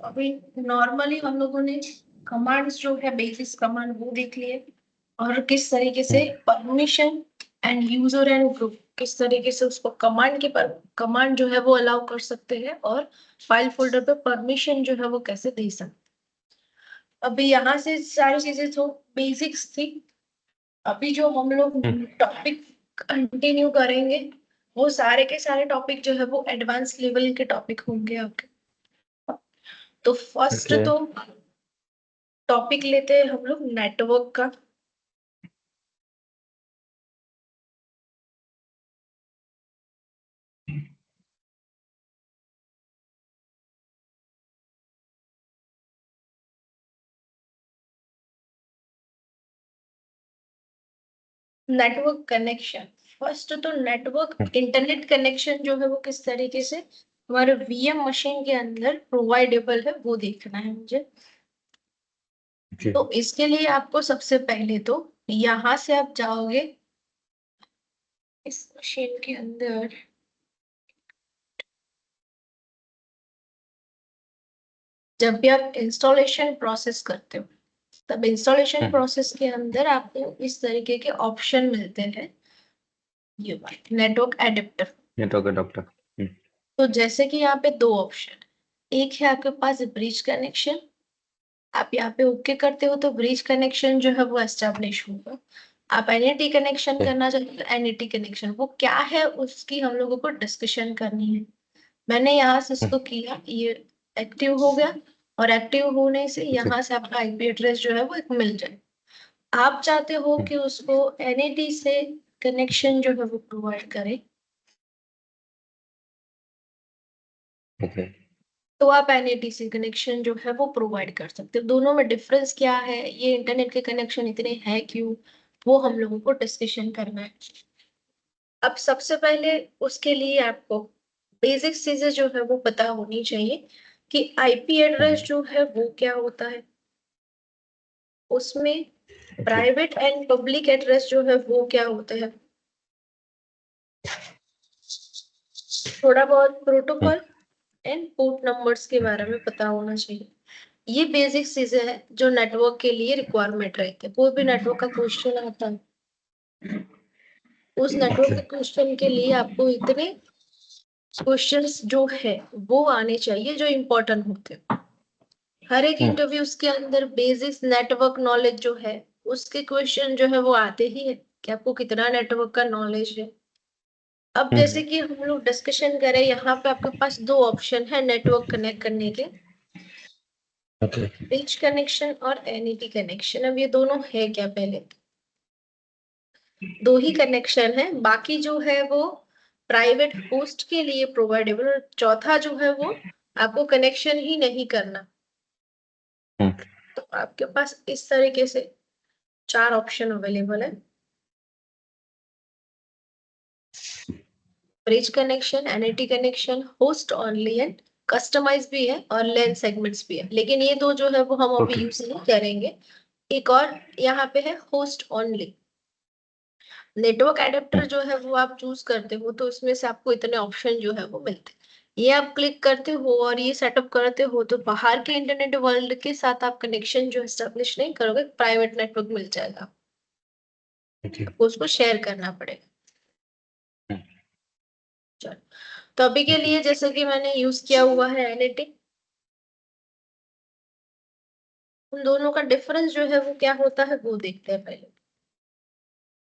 अभी नॉर्मली हम लोगों ने कमांड्स जो है बेसिक कमांड वो देख लिए, और किस तरीके से permission and user and group किस तरीके से उसको कमांड के पर कमांड जो है वो अलाउ कर सकते हैं, और फाइल फोल्डर पे परमिशन जो है वो कैसे दे सकते हैं। अभी यहाँ से सारी चीजें तो बेसिक्स थी। अभी जो हम लोग टॉपिक कंटिन्यू करेंगे वो सारे के सारे टॉपिक जो है वो एडवांस लेवल के टॉपिक होंगे आपके। तो फर्स्ट ओके। तो टॉपिक लेते हैं हम लोग नेटवर्क का। नेटवर्क कनेक्शन, फर्स्ट तो नेटवर्क इंटरनेट कनेक्शन जो है वो किस तरीके से हमारे वीएम मशीन के अंदर प्रोवाइडेबल है वो देखना है मुझे। तो इसके लिए आपको सबसे पहले तो यहाँ से आप जाओगे इस मशीन के अंदर, जब भी आप इंस्टॉलेशन प्रोसेस करते हो तब इंस्टॉलेशन प्रोसेस के अंदर आपको इस तरीके के ऑप्शन मिलते हैं, ये नेटवर्क एडेप्टर। Network adapter. तो जैसे कि यहाँ पे दो ऑप्शन, एक है आपके पास ब्रिज कनेक्शन, आप यहाँ पे ओके करते हो तो ब्रिज कनेक्शन जो है वो एस्टेब्लिश होगा। आप एनईटी कनेक्शन करना चाहते हो एनईटी कनेक्शन, वो क्या है उसकी हम लोगों को डिस्कशन करनी है। मैंने यहाँ से इसको किया, ये एक्टिव हो गया, और एक्टिव होने से यहाँ से आपका आईपी एड्रेस जो है वो एक मिल जाए। आप चाहते हो कि उसको एनईटी से कनेक्शन जो है वो प्रोवाइड करे, तो आप एनईटी से कनेक्शन जो है वो प्रोवाइड कर सकते हो। दोनों में डिफरेंस क्या है, ये इंटरनेट के कनेक्शन इतने हैं क्यों, वो हम लोगों को डिस्कशन करना है। अब सबसे पहले उसके लिए आपको बेसिक चीजें जो है वो पता होनी चाहिए कि आईपी एड्रेस जो है वो क्या होता है, उसमें प्राइवेट एंड पब्लिक एड्रेस जो है वो क्या होते हैं, थोड़ा बहुत प्रोटोकॉल एंड पोर्ट नंबर्स के बारे में पता होना चाहिए। ये बेसिक चीजें हैं जो नेटवर्क के लिए रिक्वायरमेंट रहते हैं। कोई भी नेटवर्क का क्वेश्चन आता है, उस नेटवर्क के क्वेश्चन के लिए आपको इतने क्वेश्चंस जो है वो आने चाहिए जो इम्पोर्टेंट होते हैं। हर एक इंटरव्यूज के अंदर बेसिक नेटवर्क नॉलेज जो है उसके क्वेश्चन जो है वो आते ही है कि आपको कितना नेटवर्क का नॉलेज है। अब जैसे कि हम लोग डिस्कशन करें, यहाँ पे आपके पास दो ऑप्शन है नेटवर्क कनेक्ट करने के, ब्रिज कनेक्शन और एनईटी कनेक्शन। अब ये दोनों है क्या, पहले दो ही कनेक्शन है, बाकी जो है वो प्राइवेट होस्ट के लिए प्रोवाइडेबल, और चौथा जो है वो आपको कनेक्शन ही नहीं करना। तो आपके पास इस तरीके से चार ऑप्शन अवेलेबल है, bridge connection, NAT connection, host only and customise भी है, और लेन सेगमेंट्स भी है, लेकिन ये दो जो है वो हम अभी यूज नहीं करेंगे। एक और यहाँ पे है होस्ट ओनली। नेटवर्क एडेप्टर जो है वो आप चूज करते हो तो उसमें से आपको इतने ऑप्शन जो है वो मिलते हैं। ये आप क्लिक करते हो और ये सेटअप करते हो तो बाहर के इंटरनेट वर्ल्ड के साथ आप कनेक्शन जो एस्टेब्लिश नहीं करोगे, प्राइवेट नेटवर्क मिल जाएगा, आपको उसको शेयर करना पड़ेगा। चलो, तो अभी के लिए जैसे कि मैंने यूज किया हुआ है एनईटी, उन दोनों का डिफरेंस जो है वो क्या होता है वो देखते हैं पहले।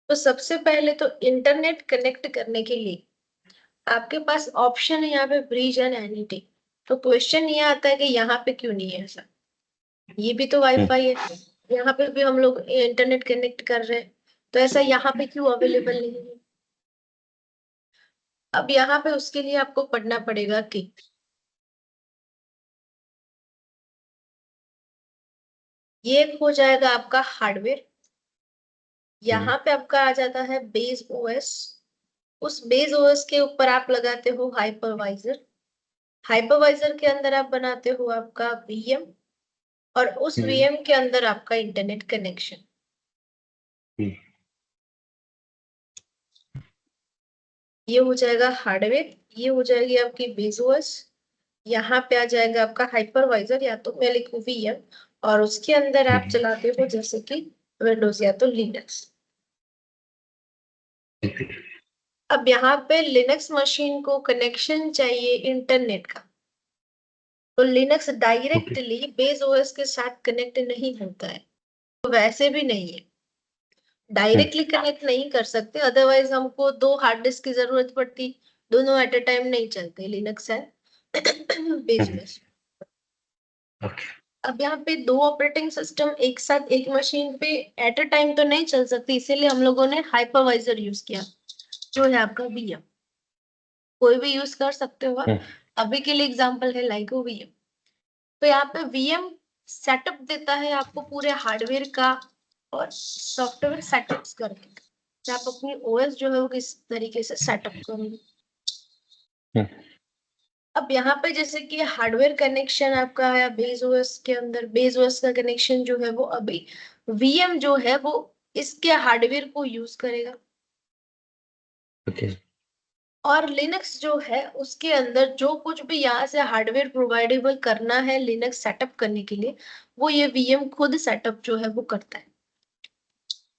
तो सबसे पहले तो इंटरनेट कनेक्ट करने के लिए आपके पास ऑप्शन है यहाँ पे ब्रिज एंड एनईटी। तो क्वेश्चन ये आता है कि यहाँ पे क्यों नहीं है ऐसा, ये भी तो वाईफाई है, यहाँ पे भी हम लोग इंटरनेट कनेक्ट कर रहे हैं, तो ऐसा यहाँ पे क्यों अवेलेबल नहीं है। अब यहाँ पे उसके लिए आपको पढ़ना पड़ेगा कि ये हो जाएगा आपका हार्डवेयर, यहाँ पे आपका आ जाता है बेस ओएस, उस बेस ओएस के ऊपर आप लगाते हो हाइपरवाइजर, हाइपरवाइजर के अंदर आप बनाते हो आपका वीएम, और उस वीएम के अंदर आपका इंटरनेट कनेक्शन। ये हो जाएगा हार्डवेयर, ये हो जाएगी आपकी बेस ओएस, यहाँ पे आ जाएगा आपका हाइपरवाइजर, या तो मैं लिखूं VM, और उसके अंदर आप चलाते हो जैसे कि विंडोज या तो लिनक्स। अब यहाँ पे लिनक्स मशीन को कनेक्शन चाहिए इंटरनेट का, तो लिनक्स डायरेक्टली बेस ओएस के साथ कनेक्ट नहीं होता है, तो वैसे भी नहीं है, डायरेक्टली कनेक्ट नहीं कर सकते, अदरवाइज हमको 2 हार्ड डिस्क की जरूरत पड़ती, दोनों एट अ टाइम नहीं चलते लिनक्स है बेस ओएस। अब यहाँ पे 2 ऑपरेटिंग सिस्टम एक साथ एक मशीन पे एट अ टाइम तो नहीं चल सकती, इसीलिए हम लोगों ने हाइपरवाइजर यूज किया, जो है आपका VM। कोई भी यूज कर सकते हो आप, अभी के लिए एग्जांपल है लाइको VM। तो यहाँ पे VM सेटअप देता है आपको पूरे हार्डवेयर का और सॉफ्टवेयर सेटअप्स करके, तो आप अपनी OS जो है वो किस तरीके से सेटअप करोगे। अब यहाँ पे जैसे कि हार्डवेयर कनेक्शन आपका है बेस OS के अंदर, बेस OS का कनेक्शन जो है वो अभी VM जो है वो इसके हार्डवेयर को यूज करेगा। और लिनक्स जो है उसके अंदर जो कुछ भी यहाँ से हार्डवेयर प्रोवाइडेबल करना है लिनक्स सेटअप करने के लिए, वो ये VM खुद सेटअप जो है वो करता है।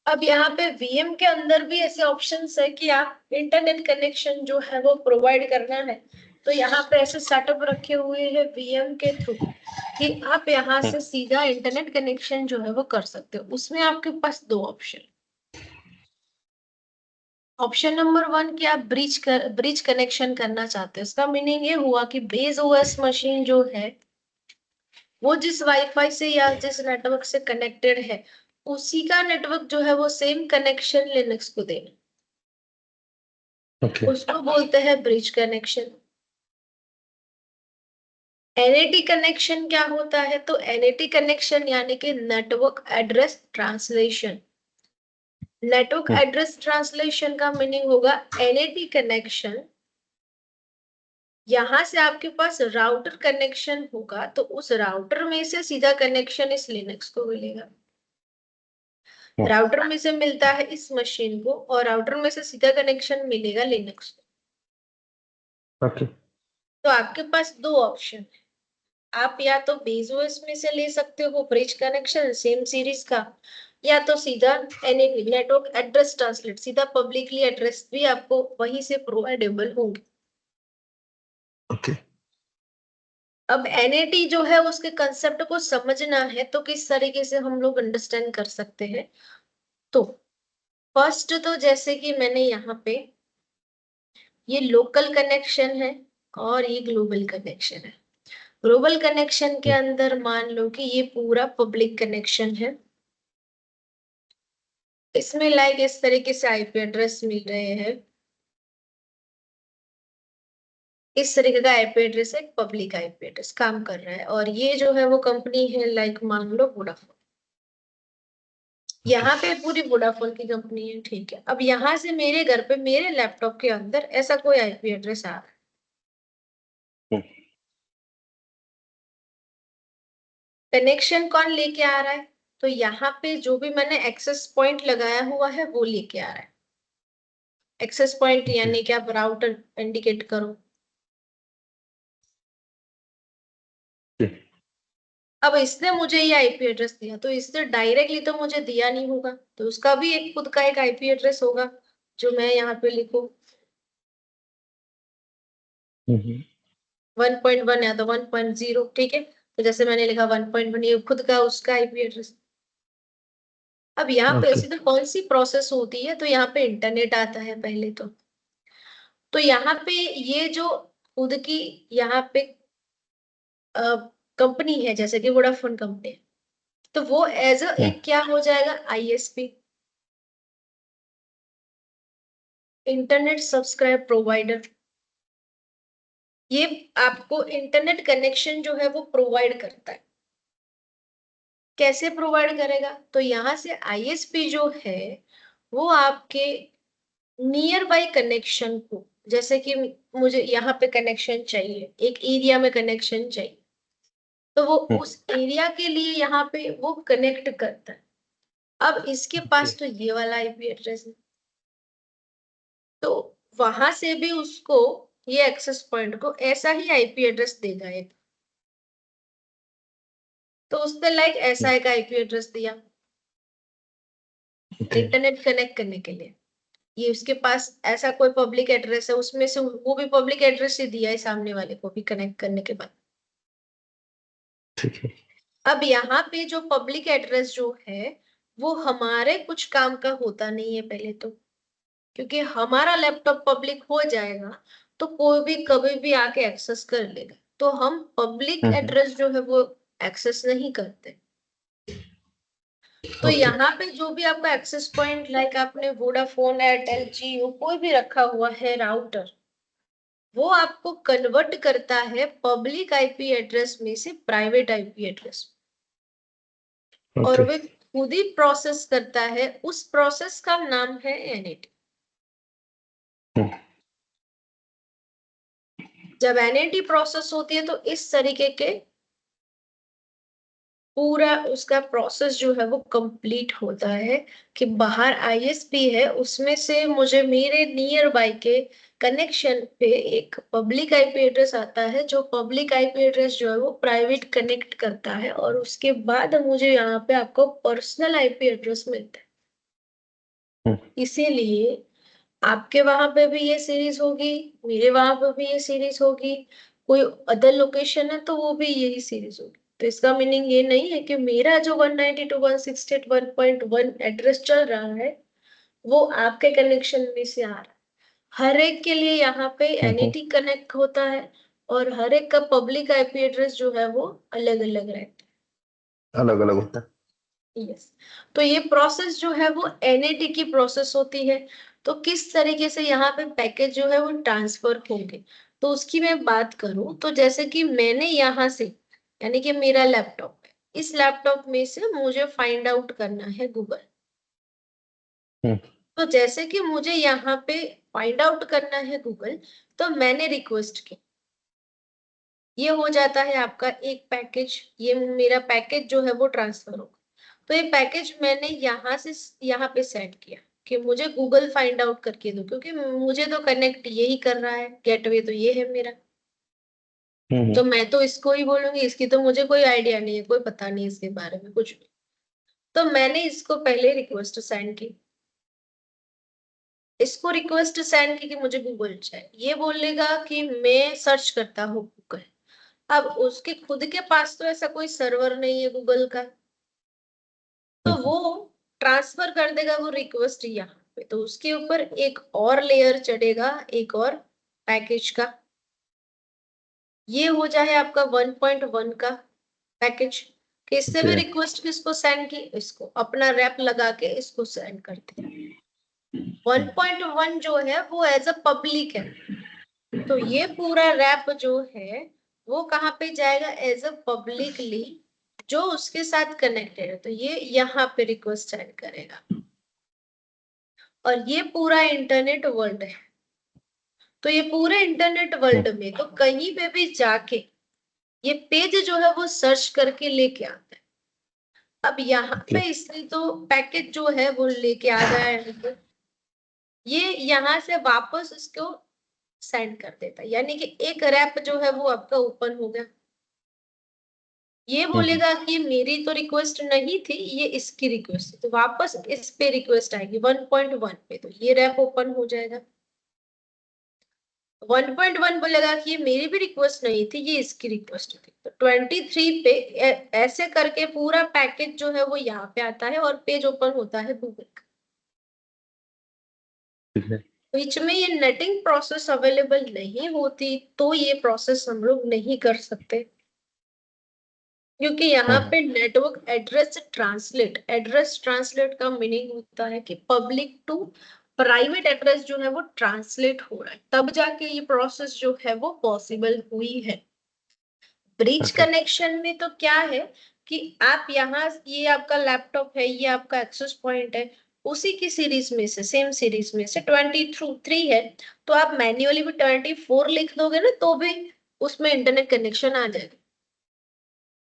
अब यहाँ पे VM के अंदर भी ऐसे ऑप्शंस है कि आप इंटरनेट कनेक्शन जो है वो प्रोवाइड करना है, तो यहाँ पे ऐसे सेटअप रखे हुए हैं VM के थ्रू कि आप यहाँ से सीधा इंटरनेट कनेक्शन जो है वो कर सकते हो। उसमें आपके पास 2 ऑप्शन, ऑप्शन नंबर 1 कि आप ब्रिज कनेक्शन करना चाहते हैं। इसका मीनिंग ये हुआ कि बेस OS मशीन जो है वो जिस वाईफाई से या जिस नेटवर्क से कनेक्टेड है, उसी का नेटवर्क जो है वो सेम कनेक्शन लिनक्स को देना, उसको बोलते हैं ब्रिज कनेक्शन। NAT कनेक्शन क्या होता है, तो NAT कनेक्शन यानी कि network address translation. Network address translation का मीनिंग होगा NAT कनेक्शन, यहां से आपके पास राउटर कनेक्शन होगा तो उस राउटर में से सीधा कनेक्शन इस लिनक्स को मिलेगा, राउटर में से मिलता है इस मशीन को, और राउटर में से सीधा कनेक्शन मिलेगा लिनक्स को। तो आपके पास 2 ऑप्शन है, आप या तो बेस OS में से ले सकते हो ब्रिज कनेक्शन सेम सीरीज का, या तो सीधा NAT नेटवर्क एड्रेस ट्रांसलेट, सीधा पब्लिकली एड्रेस भी आपको वहीं से प्रोवाइडेबल होंगे। अब NAT जो है उसके कंसेप्ट को समझना है तो किस तरीके से हम लोग अंडरस्टैंड कर सकते हैं। तो फर्स्ट तो जैसे कि मैंने यहाँ पे ये लोकल कनेक्शन है और ये ग्लोबल कनेक्शन है। ग्लोबल कनेक्शन के अंदर मान लो कि ये पूरा पब्लिक कनेक्शन है, इसमें लाइक इस तरीके से IP एड्रेस मिल रहे हैं, इस तरीके का IP एड्रेस एक पब्लिक IP एड्रेस काम कर रहा है, और ये जो है वो कंपनी है लाइक मान लो वोडाफोन, यहाँ पे पूरी वोडाफोन की कंपनी है, ठीक है। अब यहाँ से मेरे घर पे मेरे लैपटॉप के अंदर ऐसा कोई IP एड्रेस आ रहा है, कनेक्शन कौन लेके आ रहा है, तो यहाँ पे जो भी मैंने एक्सेस पॉइंट लगाया हुआ है वो लेके आ रहा है। एक्सेस पॉइंट यानी कि आप राउटर इंडिकेट करो। अब इसने मुझे ये IP एड्रेस दिया, तो इसने डायरेक्टली तो मुझे दिया नहीं होगा, तो उसका भी एक खुद का एक IP एड्रेस होगा जो मैं यहाँ पे लिखूं 1.1 या तो 1.0, ठीक है। तो जैसे मैंने लिखा 1.1, ये खुद का उसका IP एड्रेस। अब यहाँ पे ऐसी तो कौन सी प्रोसेस होती है, तो यहाँ पे इंटरनेट आता है पहले तो यहाँ पे ये जो खुद की यहाँ पे कंपनी है जैसे कि वोडाफोन कंपनी, तो वो एज अ एक क्या हो जाएगा ISP, इंटरनेट सब्सक्राइब प्रोवाइडर। ये आपको इंटरनेट कनेक्शन जो है वो प्रोवाइड करता है। कैसे प्रोवाइड करेगा, तो यहाँ से ISP जो है वो आपके नियर बाई कनेक्शन को, जैसे कि मुझे यहाँ पे कनेक्शन चाहिए, एक एरिया में कनेक्शन चाहिए, तो वो उस एरिया के लिए यहाँ पे वो कनेक्ट करता है। अब इसके पास तो ये वाला IP एड्रेस है, तो वहां से भी उसको ये एक्सेस पॉइंट को ऐसा ही आईपी एड्रेस देगा एक, तो उसने लाइक ऐसा एक आईपी एड्रेस दिया इंटरनेट कनेक्ट करने के लिए। ये उसके पास ऐसा कोई पब्लिक एड्रेस है, उसमें से वो भी पब्लिक एड्रेस ही दिया है सामने वाले को भी कनेक्ट करने के बाद। ठीक है। अब यहाँ पे जो पब्लिक एड्रेस जो है वो हमारे कुछ काम का होता नहीं है पहले तो, क्योंकि हमारा लैपटॉप पब्लिक हो जाएगा तो कोई भी कभी भी आके एक्सेस कर लेगा, तो हम पब्लिक एड्रेस जो है वो एक्सेस नहीं करते। तो ओके। यहाँ पे जो भी आपका एक्सेस पॉइंट लाइक आपने वोडाफोन, एयरटेल, जियो कोई भी रखा हुआ है राउटर, वो आपको कन्वर्ट करता है पब्लिक आईपी एड्रेस में से प्राइवेट आईपी एड्रेस, और वे खुद ही प्रोसेस करता है। उस प्रोसेस का नाम है एनएटी। जब एनएटी प्रोसेस होती है तो इस तरीके के पूरा उसका प्रोसेस जो है वो कंप्लीट होता है कि बाहर आईएसपी है, उसमें से मुझे मेरे नियर बाय के कनेक्शन पे एक पब्लिक आईपी एड्रेस आता है, जो पब्लिक आईपी एड्रेस जो है वो प्राइवेट कनेक्ट करता है, और उसके बाद मुझे यहाँ पे आपको पर्सनल आईपी एड्रेस मिलता है। इसीलिए आपके वहां पे भी ये सीरीज होगी, मेरे वहां पे भी ये सीरीज होगी, कोई अदर लोकेशन है तो वो भी यही सीरीज होगी। तो इसका मीनिंग ये नहीं है कि मेरा जो 192.168.1.1 एड्रेस चल रहा है वो आपके कनेक्शन में से आ रहा है। हर एक के लिए यहाँ पे एनईटी कनेक्ट होता है, और हर एक का पब्लिक आईपी एड्रेस जो है वो अलग अलग रहता अलग अलग होता है। है। यस, तो ये प्रोसेस जो है वो एनईटी की प्रोसेस होती है। तो किस तरीके से यहाँ पे पैकेज जो है वो ट्रांसफर होंगे, तो उसकी मैं बात करूं तो जैसे कि मैंने यहाँ से, यानी कि मेरा लैपटॉप है, इस लैपटॉप में से मुझे फाइंड आउट करना है गूगल। तो जैसे कि मुझे यहाँ पे फाइंड आउट करना है गूगल, तो मैंने रिक्वेस्ट की, ये हो जाता है आपका एक पैकेज। ये मेरा पैकेज जो है वो ट्रांसफर होगा। तो ये पैकेज मैंने यहाँ से यहाँ पे सेट किया कि मुझे गूगल फाइंड आउट करके दो, क्योंकि मुझे तो कनेक्ट यही कर रहा है, गेटवे तो ये है मेरा। तो मैं तो इसको ही बोलूंगी, इसकी तो मुझे कोई आइडिया नहीं है, कोई पता नहीं इसके बारे में कुछ भी। तो मैंने इसको पहले रिक्वेस्ट सेंड की, इसको रिक्वेस्ट सेंड की कि मुझे गूगल चाहिए। ये बोलेगा कि मैं सर्च करता हूँ गूगल। अब उसके खुद के पास तो ऐसा कोई सर्वर नहीं है गूगल का, तो वो ट्रांसफर कर देगा वो रिक्वेस्ट यहाँ पे, तो उसके ऊपर एक और लेयर चढ़ेगा, एक और पैकेज का। ये हो जाए आपका 1.1 का पैकेज। किससे भी रिक्वेस्ट किसको सेंड की, इसको अपना रैप लगा के इसको सेंड कर दिया। 1.1 जो है वो एज अ पब्लिक है, तो ये पूरा रैप जो है वो कहाँ पे जाएगा, एज अ पब्लिकली जो उसके साथ कनेक्टेड है, तो ये यहाँ पे रिक्वेस्ट सेंड करेगा। और ये पूरा इंटरनेट वर्ल्ड है, तो ये पूरे इंटरनेट वर्ल्ड में तो कहीं पे भी जाके ये पेज जो है वो सर्च करके लेके आता है। अब यहाँ पे इसने तो पैकेज जो है वो लेके आ गया है, ये यहाँ से वापस इसको सेंड कर देता है, यानी कि एक रैप जो है वो आपका ओपन हो गया। ये बोलेगा कि मेरी तो रिक्वेस्ट नहीं थी, ये इसकी रिक्वेस्ट थी, तो वापस इस पे रिक्वेस्ट आएगी 1.1 पे, तो ये रैप ओपन हो जाएगा। 1.1 बोलेगा कि ये मेरी भी रिक्वेस्ट नहीं थी, ये इसकी रिक्वेस्ट थी, तो 23 पे ऐसे करके पूरा पैकेज जो है वो यहाँ पे आता है और पेज ओपन होता है गूगल का। बीच में ये नेटिंग प्रोसेस अवेलेबल नहीं होती तो ये प्रोसेस हम लोग नहीं कर सकते, क्योंकि यहाँ पे नेटवर्क एड्रेस ट्रांसलेट का मीनिंग होता है कि पब्लिक टू प्राइवेट एड्रेस जो है वो ट्रांसलेट हो रहा है, तब जाके ये प्रोसेस जो है वो पॉसिबल हुई है। ब्रिज कनेक्शन में तो क्या है कि आप यहाँ, ये आपका लैपटॉप है, ये आपका एक्सेस पॉइंट है, उसी की सीरीज में से, सेम सीरीज में से 23 है, तो आप मैन्युअली भी 24 लिख दोगे ना तो भी उसमें इंटरनेट कनेक्शन आ जाएगा,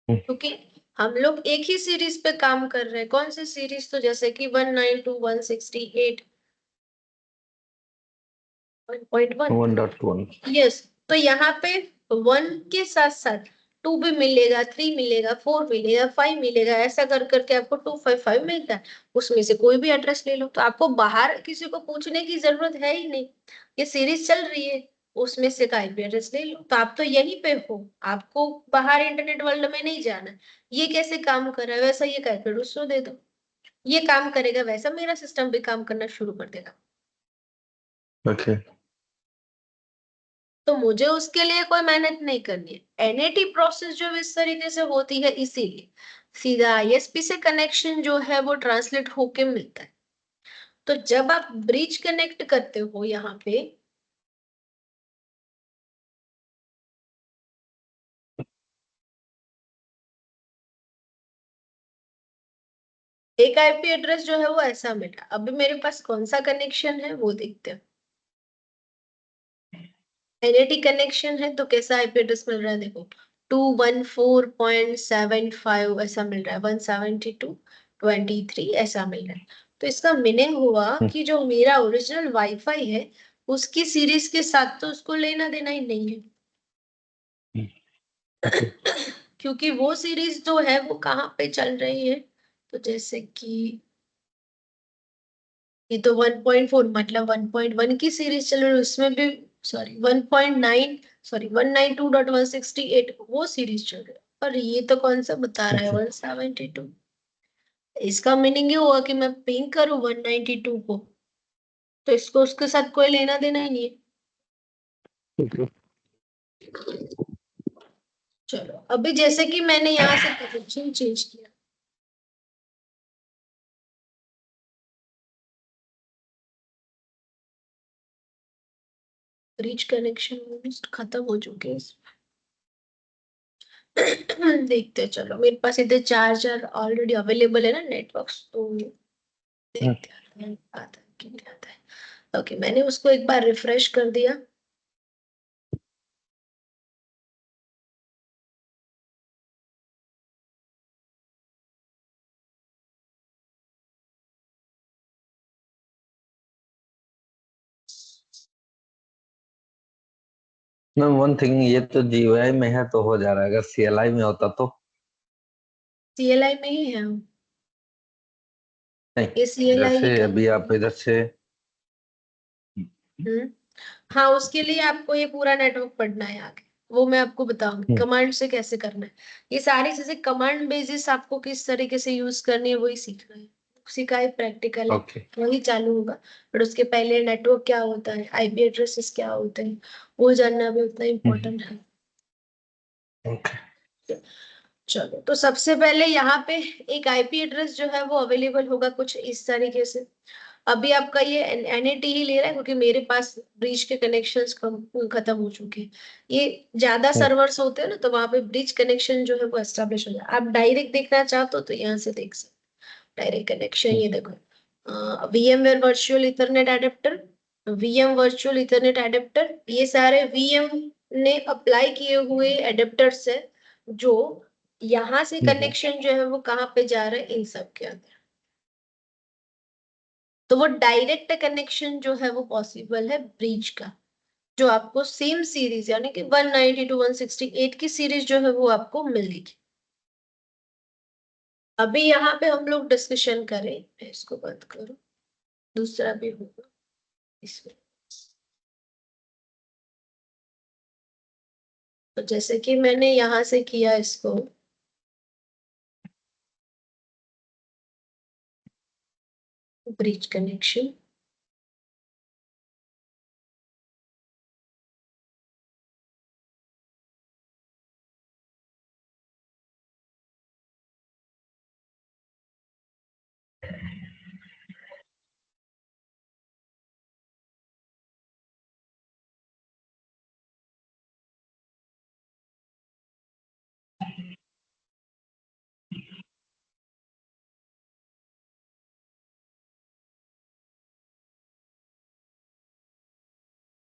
क्योंकि हम लोग एक ही सीरीज पे काम कर रहे हैं। कौन सी सीरीज, तो जैसे कि 192.168 1.1 1.1 यस। तो यहाँ पे 1 के साथ साथ 2 भी मिलेगा, 3 मिलेगा, 4 मिलेगा, 5 मिलेगा, ऐसा कर करके आपको 255 मिलता है। उसमें से कोई भी एड्रेस ले लो, तो आपको बाहर किसी को पूछने की जरूरत है ही नहीं। ये सीरीज चल रही है, उसमें से का आईपी एड्रेस ले लो, तो आप तो यहीं पे हो, आपको बाहर इंटरनेट वर्ल्ड में नहीं जाना। ये कैसे काम कर रहा है, वैसा ये आईपी एड्रेस तो दे दो, ये काम करेगा, वैसा मेरा सिस्टम भी काम करना शुरू कर देगा। ओके तो मुझे उसके लिए कोई मेहनत नहीं करनी है। एनएटी प्रोसेस जो इस तरीके से होती है, इसीलिए सीधा आईएसपी से कनेक्शन जो है वो ट्रांसलेट होके मिलता है। तो जब आप ब्रिज कनेक्ट करते हो यहाँ पे, एक आईपी एड्रेस जो है वो ऐसा मिला। अभी मेरे पास कौन सा कनेक्शन है वो देखते हैं। एनएटी कनेक्शन है तो कैसा आईपी एड्रेस मिल रहा है, देखो 214.75 ऐसा मिल रहा है, 172.23 ऐसा मिल रहा है। तो इसका मीनिंग हुआ कि जो मेरा ओरिजिनल वाईफाई है उसकी सीरीज के साथ तो उसको लेना देना ही नहीं है। क्योंकि वो सीरीज जो है वो कहाँ पे चल रही है, तो जैसे कि ये तो 1.4 मतलब 1.1 की सीरीज चल रही है, उसमें भी सॉरी 1.9 सॉरी 192.168 वो सीरीज चल रही है, पर ये तो कौन सा बता रहा है 172। इसका मीनिंग ये हुआ कि मैं पिंग करूं 192 को, तो इसको उसके साथ कोई लेना देना ही नहीं है। चलो अभी जैसे कि मैंने यहाँ से कनेक्शन चेंज किया, ब्रिज कनेक्शन खत्म हो चुके हैं देखते हैं। चलो मेरे पास इधर चार्जर ऑलरेडी अवेलेबल है ना नेटवर्क, तो देखते हैं आता है कि नहीं आता है। ओके मैंने उसको एक बार रिफ्रेश कर दिया। मैम वन थिंग, ये तो जीयूआई में है तो हो जा रहा है, अगर सीएलआई में होता तो सीएलआई में ही है हम। ये नहीं। सीएलआई ही जैसे काम अभी आप करेगा। इधर से हम्म। हाँ उसके लिए आपको ये पूरा नेटवर्क पढ़ना है आगे, वो मैं आपको बताऊंगी कमांड से कैसे करना है। ये सारी चीजें कमांड बेसिस आपको किस तरीके से यूज करनी है वही सीखना है, उसी का ही प्रैक्टिकल है, ओके वही चालू होगा। पर उसके पहले नेटवर्क क्या होता है, आईपी एड्रेसेस क्या होते हैं, वो जानना भी उतना इम्पोर्टेंट है। ओके चलो तो सबसे पहले यहाँ पे एक आईपी एड्रेस जो है वो अवेलेबल होगा कुछ इस तरीके से। अभी आपका ये एनएटी ही ले रहा है क्योंकि मेरे पास ब्रिज के कनेक्शंस खत्म हो चुके हैं। ये ज्यादा सर्वर्स होते हैं ना, तो वहां पे ब्रिज कनेक्शन जो है वो एस्टेब्लिश हो जाए। आप डायरेक्ट देखना चाहते हो तो यहाँ से देख सकते डायरेक्ट कनेक्शन। ये देखो VMware virtual Ethernet adapter, VM virtual Ethernet adapter, ये सारे वीएम ने अप्लाई किए हुए एडेप्टर्स है, जो यहाँ से कनेक्शन जो है वो कहाँ पे जा रहे हैं इन सब के अंदर। तो वो डायरेक्ट कनेक्शन जो है वो पॉसिबल है ब्रिज का, जो आपको सेम सीरीज यानी कि 190 टू 168 की सीरीज जो है वो आपको मिलेगी। अभी यहाँ पे हम लोग डिस्कशन करें, मैं इसको बंद करूं, दूसरा भी होगा इसमें। तो जैसे कि मैंने यहाँ से किया इसको ब्रिज कनेक्शन,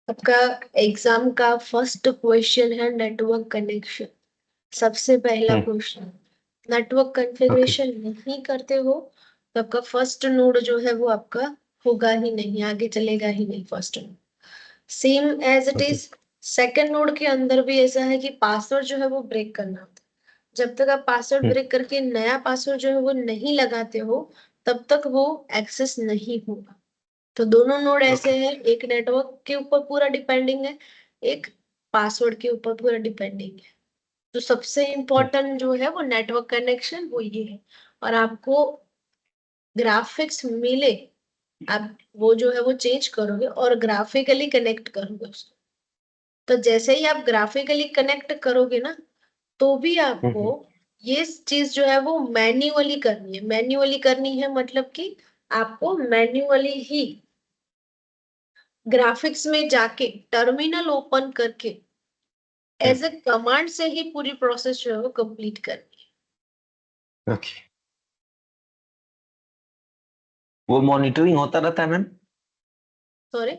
आपका एग्जाम का फर्स्ट क्वेश्चन है नेटवर्क कनेक्शन। सबसे पहला क्वेश्चन, नेटवर्क ओके कॉन्फ़िगरेशन नहीं करते हो तो आपका फर्स्ट नोड जो है वो आपका होगा ही नहीं, आगे चलेगा ही नहीं first node. Same as it is second node के अंदर भी ऐसा है कि पासवर्ड जो है वो ब्रेक करना होता है। जब तक आप पासवर्ड ब्रेक करके नया पासवर्ड जो है वो नहीं लगाते हो तब तक वो एक्सेस नहीं होगा। तो दोनों नोड ऐसे हैं, एक नेटवर्क के ऊपर पूरा डिपेंडिंग है, एक पासवर्ड के ऊपर पूरा डिपेंडिंग है। तो सबसे इम्पोर्टेंट जो है वो नेटवर्क कनेक्शन वो ये है। और आपको ग्राफिक्स मिले, आप वो जो है वो चेंज करोगे और ग्राफिकली कनेक्ट करोगे उसको। तो जैसे ही आप ग्राफिकली कनेक्ट करोगे ना, तो भी आपको ये चीज जो है वो मैन्युअली करनी है। मैन्युअली करनी है मतलब कि आपको मैन्युअली ही ग्राफिक्स में जाके टर्मिनल ओपन करके एज ए कमांड से ही पूरी प्रोसेस जो है वो कंप्लीट करनी है। ओके, वो मॉनिटरिंग होता रहता है मैम? सॉरी,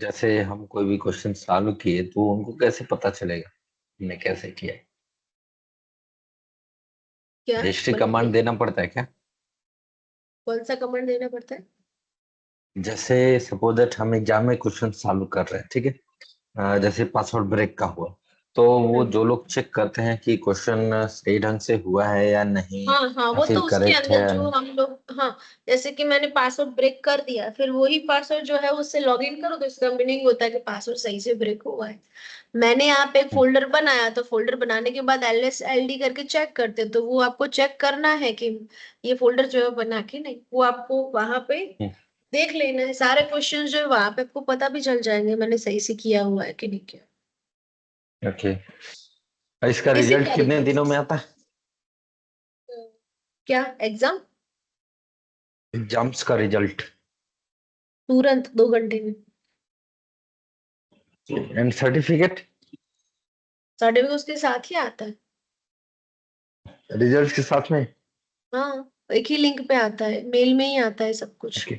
जैसे हम कोई भी क्वेश्चन सॉल्व किए तो उनको कैसे पता चलेगा हमने कैसे किया? क्या हिस्ट्री मतलब कमांड देना पड़ता है क्या? कौन सा कमांड देना पड़ता है? जैसे सपोज दैट हम एग्जाम में क्वेश्चन सॉल्व कर रहे हैं, ठीक है, जैसे पासवर्ड ब्रेक का हुआ, तो वो हम्म। जो लोग चेक करते हैं कि क्वेश्चन सही ढंग से हुआ है या नहीं, हाँ हाँ, या वो तो फिर उसके करेक्ट है अंदर या जो नहीं। हम लोग, हाँ, जैसे कि मैंने पासवर्ड ब्रेक कर दिया, फिर वही पासवर्ड जो है उससे लॉग इन करो तो इसका मीनिंग होता है कि पासवर्ड सही से ब्रेक हुआ है। मैंने यहाँ पे एक फोल्डर बनाया, तो फोल्डर बनाने के बाद LSLD करके चेक करते, तो वो आपको चेक करना है कि ये फोल्डर जो है बना के नहीं, वो आपको वहां पे देख लेना है। सारे क्वेश्चन जो है वहां पे आपको पता भी चल जाएंगे मैंने सही से किया हुआ है कि नहीं किया। ओके, इसका इसी रिजल्ट कितने तरीके दिनों से में आता है? क्या एग्जाम एग्जाम्स का रिजल्ट तुरंत 2 घंटे में। And certificate? सर्टिफिकेट उसके साथ ही आता है। रिजल्ट के साथ में? हाँ, एक ही लिंक पे आता है, मेल में ही आता है सब कुछ। ओके।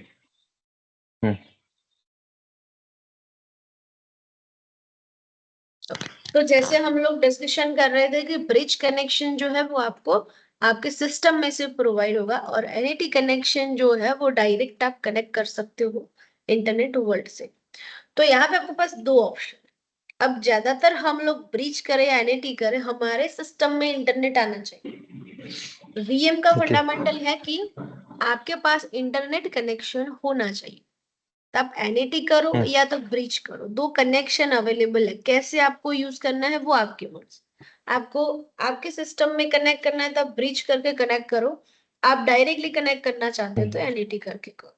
तो जैसे हम लोग डिस्कशन कर रहे थे कि ब्रिज कनेक्शन जो है वो आपको आपके सिस्टम में से प्रोवाइड होगा, और NAT कनेक्शन जो है वो डायरेक्ट आप कनेक्ट कर सकते हो इंटरनेट वर्ल्ड से। तो यहाँ पे आपके पास दो ऑप्शन। अब ज्यादातर हम लोग ब्रिज करें या NAT करें, हमारे सिस्टम में इंटरनेट आना चाहिए। VM का ओके। फंडामेंटल है कि आपके पास इंटरनेट कनेक्शन होना चाहिए। तो आप NAT करो या तो ब्रिज करो, दो कनेक्शन अवेलेबल है। कैसे आपको यूज करना है वो आपकी मर्जी। आपको आपके सिस्टम में कनेक्ट करना है तो आप ब्रिज करके कनेक्ट करो। आप डायरेक्टली कनेक्ट करना चाहते हो तो NAT करके करो।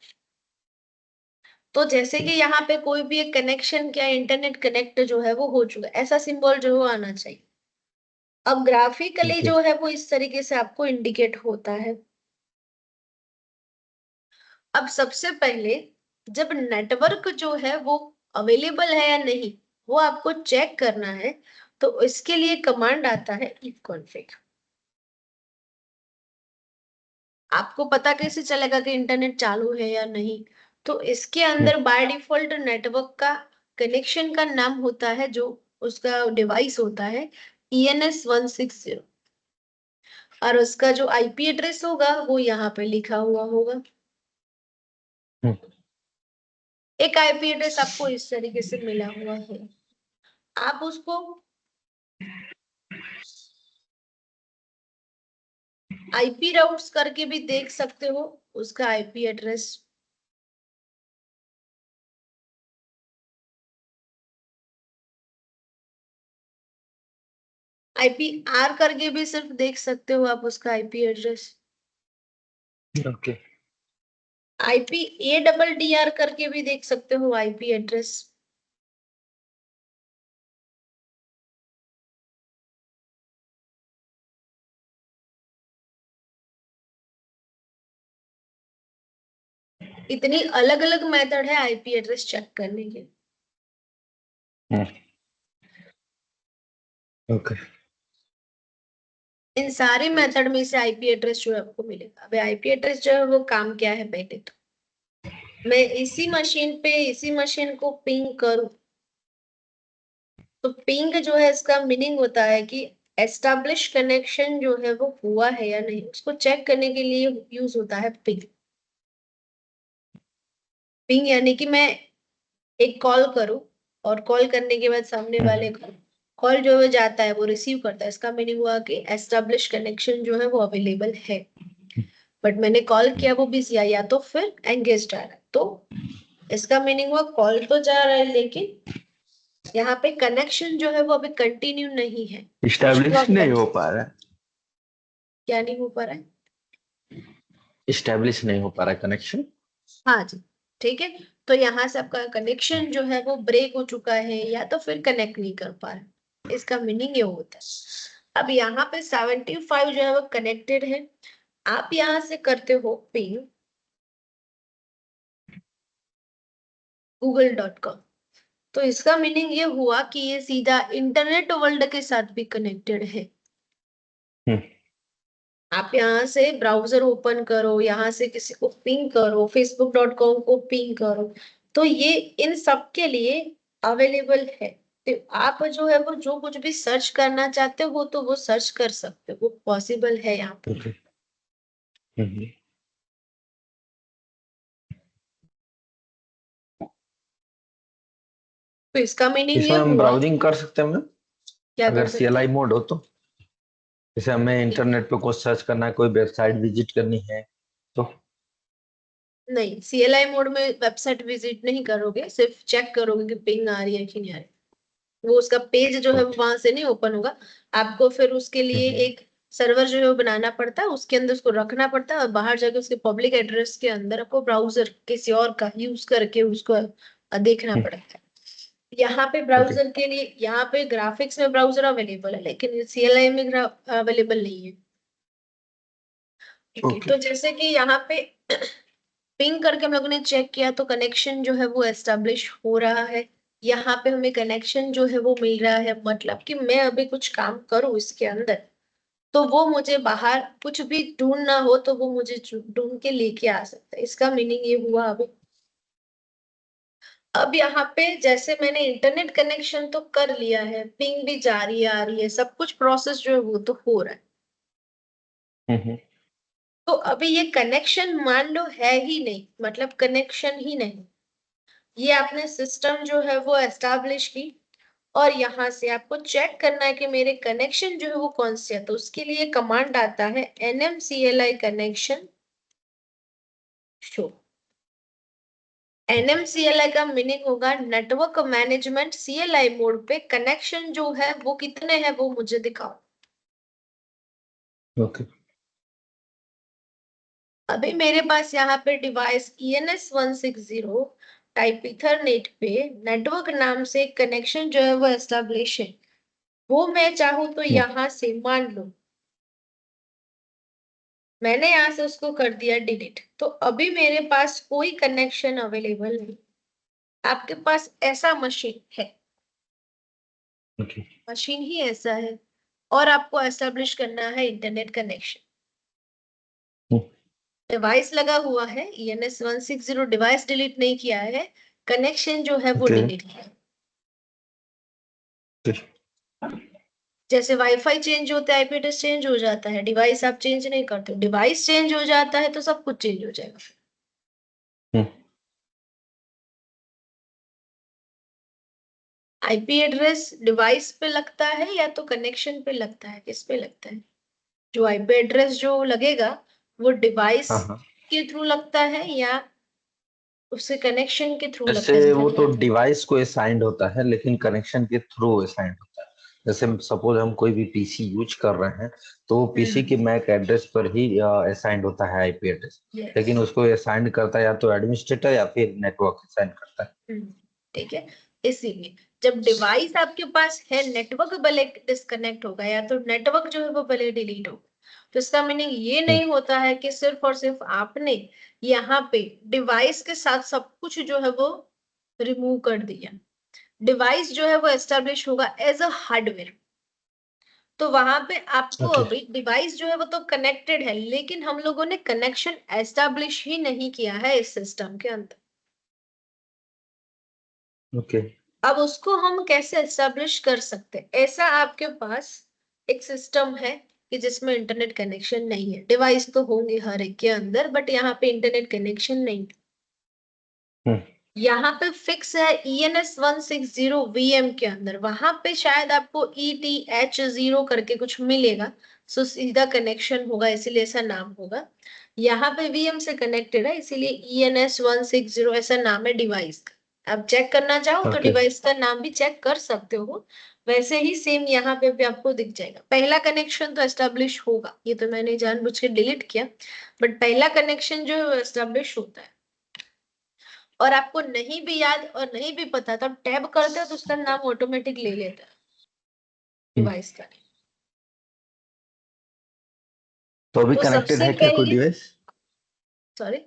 तो जैसे कि यहाँ पे कोई भी एक कनेक्शन क्या इंटरनेट कनेक्ट जो है वो हो चुका है, ऐसा सिंबल जो है वो आना चाहिए। अब ग्राफिकली ओके। जो है वो इस तरीके से आपको इंडिकेट होता है। अब सबसे पहले जब नेटवर्क जो है वो अवेलेबल है या नहीं वो आपको चेक करना है, तो इसके लिए कमांड आता है ifconfig। आपको पता कैसे चलेगा कि इंटरनेट चालू है या नहीं? तो इसके अंदर बाय डिफॉल्ट नेटवर्क का कनेक्शन का नाम होता है, जो उसका डिवाइस होता है ENS160, और उसका जो IP एड्रेस होगा वो यहाँ पे लिखा हुआ होगा। एक IP एड्रेस आपको इस तरीके से मिला हुआ है, आप उसको IP राउट्स करके भी देख सकते हो उसका IP एड्रेस। IPR करके भी सिर्फ देख सकते हो आप उसका IP एड्रेस। ओके। IPADDR करके भी देख सकते हो IP एड्रेस। इतनी अलग अलग मेथड है IP एड्रेस चेक करने के। ओके। इन सारे मेथड में से IP एड्रेस जो है आपको मिलेगा। अब IP एड्रेस जो है वो काम क्या है, पहले तो मैं इसी मशीन पे इसी मशीन को पिंग करूं, तो पिंग जो है इसका मीनिंग होता है कि एस्टैब्लिश कनेक्शन जो है वो हुआ है या नहीं, उसको चेक करने के लिए यूज होता है पिंग। पिंग यानी कि मैं एक कॉल करो और कॉल करने के बाद सामने वाले को कॉल जो है जाता है वो रिसीव करता है, इसका मीनिंग हुआ कि एस्टेब्लिश कनेक्शन जो है वो अवेलेबल है। बट मैंने कॉल किया वो बिजी आया, या तो फिर एंगेज्ड आ रहा है, तो इसका मीनिंग हुआ कॉल तो जा रहा है लेकिन यहाँ पे कनेक्शन जो है वो अभी कंटिन्यू नहीं है, इस्टेब्लिश नहीं हो पा रहा है, क्या नहीं हो पा रहा है। इस्टेब्लिश नहीं हो पा रहा है कनेक्शन। हाँ जी, ठीक है। तो यहाँ से आपका कनेक्शन जो है वो ब्रेक हो चुका है या तो फिर कनेक्ट नहीं कर पा रहा, इसका मीनिंग ये होता है। अब यहाँ पे 75 जो है वो कनेक्टेड है, आप यहाँ से करते हो पिंग google.com, तो इसका मीनिंग ये हुआ कि ये सीधा इंटरनेट वर्ल्ड के साथ भी कनेक्टेड है। आप यहाँ से ब्राउजर ओपन करो, यहाँ से किसी को पिंग करो, facebook.com को पिंग करो, तो ये इन सब के लिए अवेलेबल है। तो आप जो है वो जो कुछ भी सर्च करना चाहते हो तो वो सर्च कर सकते हो, वो पॉसिबल है यहाँ पे। Okay. तो इसका मीनिंग ये इसमें हम हुआ, ब्राउजिंग कर सकते हैं मैम, क्या कर अगर सकते CLI हैं। मोड हो तो। जैसे हमें इंटरनेट पे कुछ सर्च करना है, कोई वेबसाइट विजिट करनी है तो। नहीं, CLI मोड में वेबसाइट विजिट नहीं करोगे, सिर्फ चेक करोगे कि पिंग आ रही है कि नहीं आ रही, वो उसका पेज जो है वो ओके। वहां से नहीं ओपन होगा। आपको फिर उसके लिए एक सर्वर जो है वो बनाना पड़ता है, उसके अंदर उसको रखना पड़ता है और बाहर जाके उसके पब्लिक एड्रेस के अंदर आपको ब्राउजर किसी और का यूज करके उसको देखना पड़ता है। यहाँ पे ओके। ब्राउजर के लिए, यहाँ पे ग्राफिक्स में ब्राउजर अवेलेबल है लेकिन CLI में अवेलेबल नहीं है। ठीक है, ओके। तो जैसे कि यहाँ पे पिंग करके हम लोगों ने चेक किया तो कनेक्शन जो है वो एस्टेब्लिश हो रहा है। यहाँ पे हमें कनेक्शन जो है वो मिल रहा है, मतलब कि मैं अभी कुछ काम करूँ इसके अंदर तो वो मुझे बाहर कुछ भी ढूंढना हो तो वो मुझे ढूंढ के लेके आ सकता है, इसका मीनिंग ये हुआ अभी। अब यहाँ पे जैसे मैंने इंटरनेट कनेक्शन तो कर लिया है, पिंग भी जारी आ रही है, सब कुछ प्रोसेस जो है वो तो हो रहा है। तो अभी ये कनेक्शन मान लो है ही नहीं, मतलब कनेक्शन ही नहीं, ये आपने सिस्टम जो है वो एस्टैब्लिश की और यहाँ से आपको चेक करना है कि मेरे कनेक्शन जो है वो कौन से है, तो उसके लिए कमांड आता है nmcli कनेक्शन शो। nmcli का मीनिंग होगा नेटवर्क मैनेजमेंट CLI मोड पे कनेक्शन जो है वो कितने हैं वो मुझे दिखाओ। ओके। अभी मेरे पास यहाँ पे डिवाइस ENS160 टाइप इथरनेट पे नेटवर्क नाम से कनेक्शन जो है वो एस्टेब्लिश है, वो मैं चाहूँ तो यहाँ से मान लो मैंने यहाँ से उसको कर दिया डिलीट, तो अभी मेरे पास कोई कनेक्शन अवेलेबल नहीं। आपके पास ऐसा मशीन है, ओके। मशीन ही ऐसा है और आपको एस्टेब्लिश करना है इंटरनेट कनेक्शन। डिवाइस लगा हुआ है, ENS160 डिवाइस डिलीट नहीं किया है, कनेक्शन जो है वो ओके। डिलीट किया है। जैसे वाईफाई चेंज होता है, IP एड्रेस चेंज हो जाता है, डिवाइस आप चेंज नहीं करते, डिवाइस चेंज हो जाता है तो सब कुछ चेंज हो जाएगा। IP एड्रेस डिवाइस पे लगता है या तो कनेक्शन पे लगता है, किस पे लगता है। जो IP एड्रेस जो लगेगा वो डिवाइस हाँ हाँ। के थ्रू लगता है या उससे कनेक्शन के थ्रू लगता है, जैसे वो तो जैसे डिवाइस को असाइंड होता है, लेकिन कनेक्शन के थ्रू असाइंड होता है। जैसे सपोज हम कोई भी PC यूज कर रहे हैं, तो वो PC के मैक एड्रेस पर ही असाइंड होता है IP एड्रेस। यस। लेकिन उसको असाइंड करता है या तो एडमिनिस्ट्रेटर या फिर नेटवर्क असाइन करता है। ठीक है, इसीलिए जब डिवाइस आपके पास है, नेटवर्क भले डिस्कनेक्ट होगा या तो नेटवर्क जो है वो भले डिलीट होगा, तो इसका मीनिंग ये नहीं होता है कि सिर्फ और सिर्फ आपने यहाँ पे डिवाइस के साथ सब कुछ जो है वो रिमूव कर दिया। डिवाइस जो है वो एस्टेब्लिश होगा एज अ हार्डवेयर, तो वहां पे आपको ओके। अभी डिवाइस जो है वो तो कनेक्टेड है लेकिन हम लोगों ने कनेक्शन एस्टेब्लिश ही नहीं किया है इस सिस्टम के अंदर। ओके। अब उसको हम कैसे एस्टेब्लिश कर सकते हैं, ऐसा आपके पास एक सिस्टम है कि जिसमें इंटरनेट कनेक्शन नहीं है, डिवाइस तो होंगे हर एक के अंदर बट यहाँ पे इंटरनेट कनेक्शन नहीं है। यहाँ पे फिक्स है ENS 160 VM के अंदर, वहां पे शायद आपको ETH0 करके कुछ मिलेगा, सो सीधा कनेक्शन होगा इसीलिए ऐसा नाम होगा। यहाँ पे VM से कनेक्टेड है इसीलिए ENS 160 ऐसा नाम है डिवाइस का। आप चेक करना चाहो तो ओके डिवाइस का नाम भी चेक कर सकते हो, वैसे ही सेम यहाँ पे भी आपको दिख जाएगा। पहला कनेक्शन तो एस्टेब्लिश होगा, ये तो मैंने जानबूझ के डिलीट किया, बट पहला कनेक्शन जो है एस्टेब्लिश होता है। और आपको नहीं भी याद और नहीं भी पता तब टैब करते हो तो उसका नाम ऑटोमेटिक ले लेता है डिवाइस का। तो अभी तो कनेक्टेड सबसे है क्या कोई पहले, डिवाइस? सॉरी,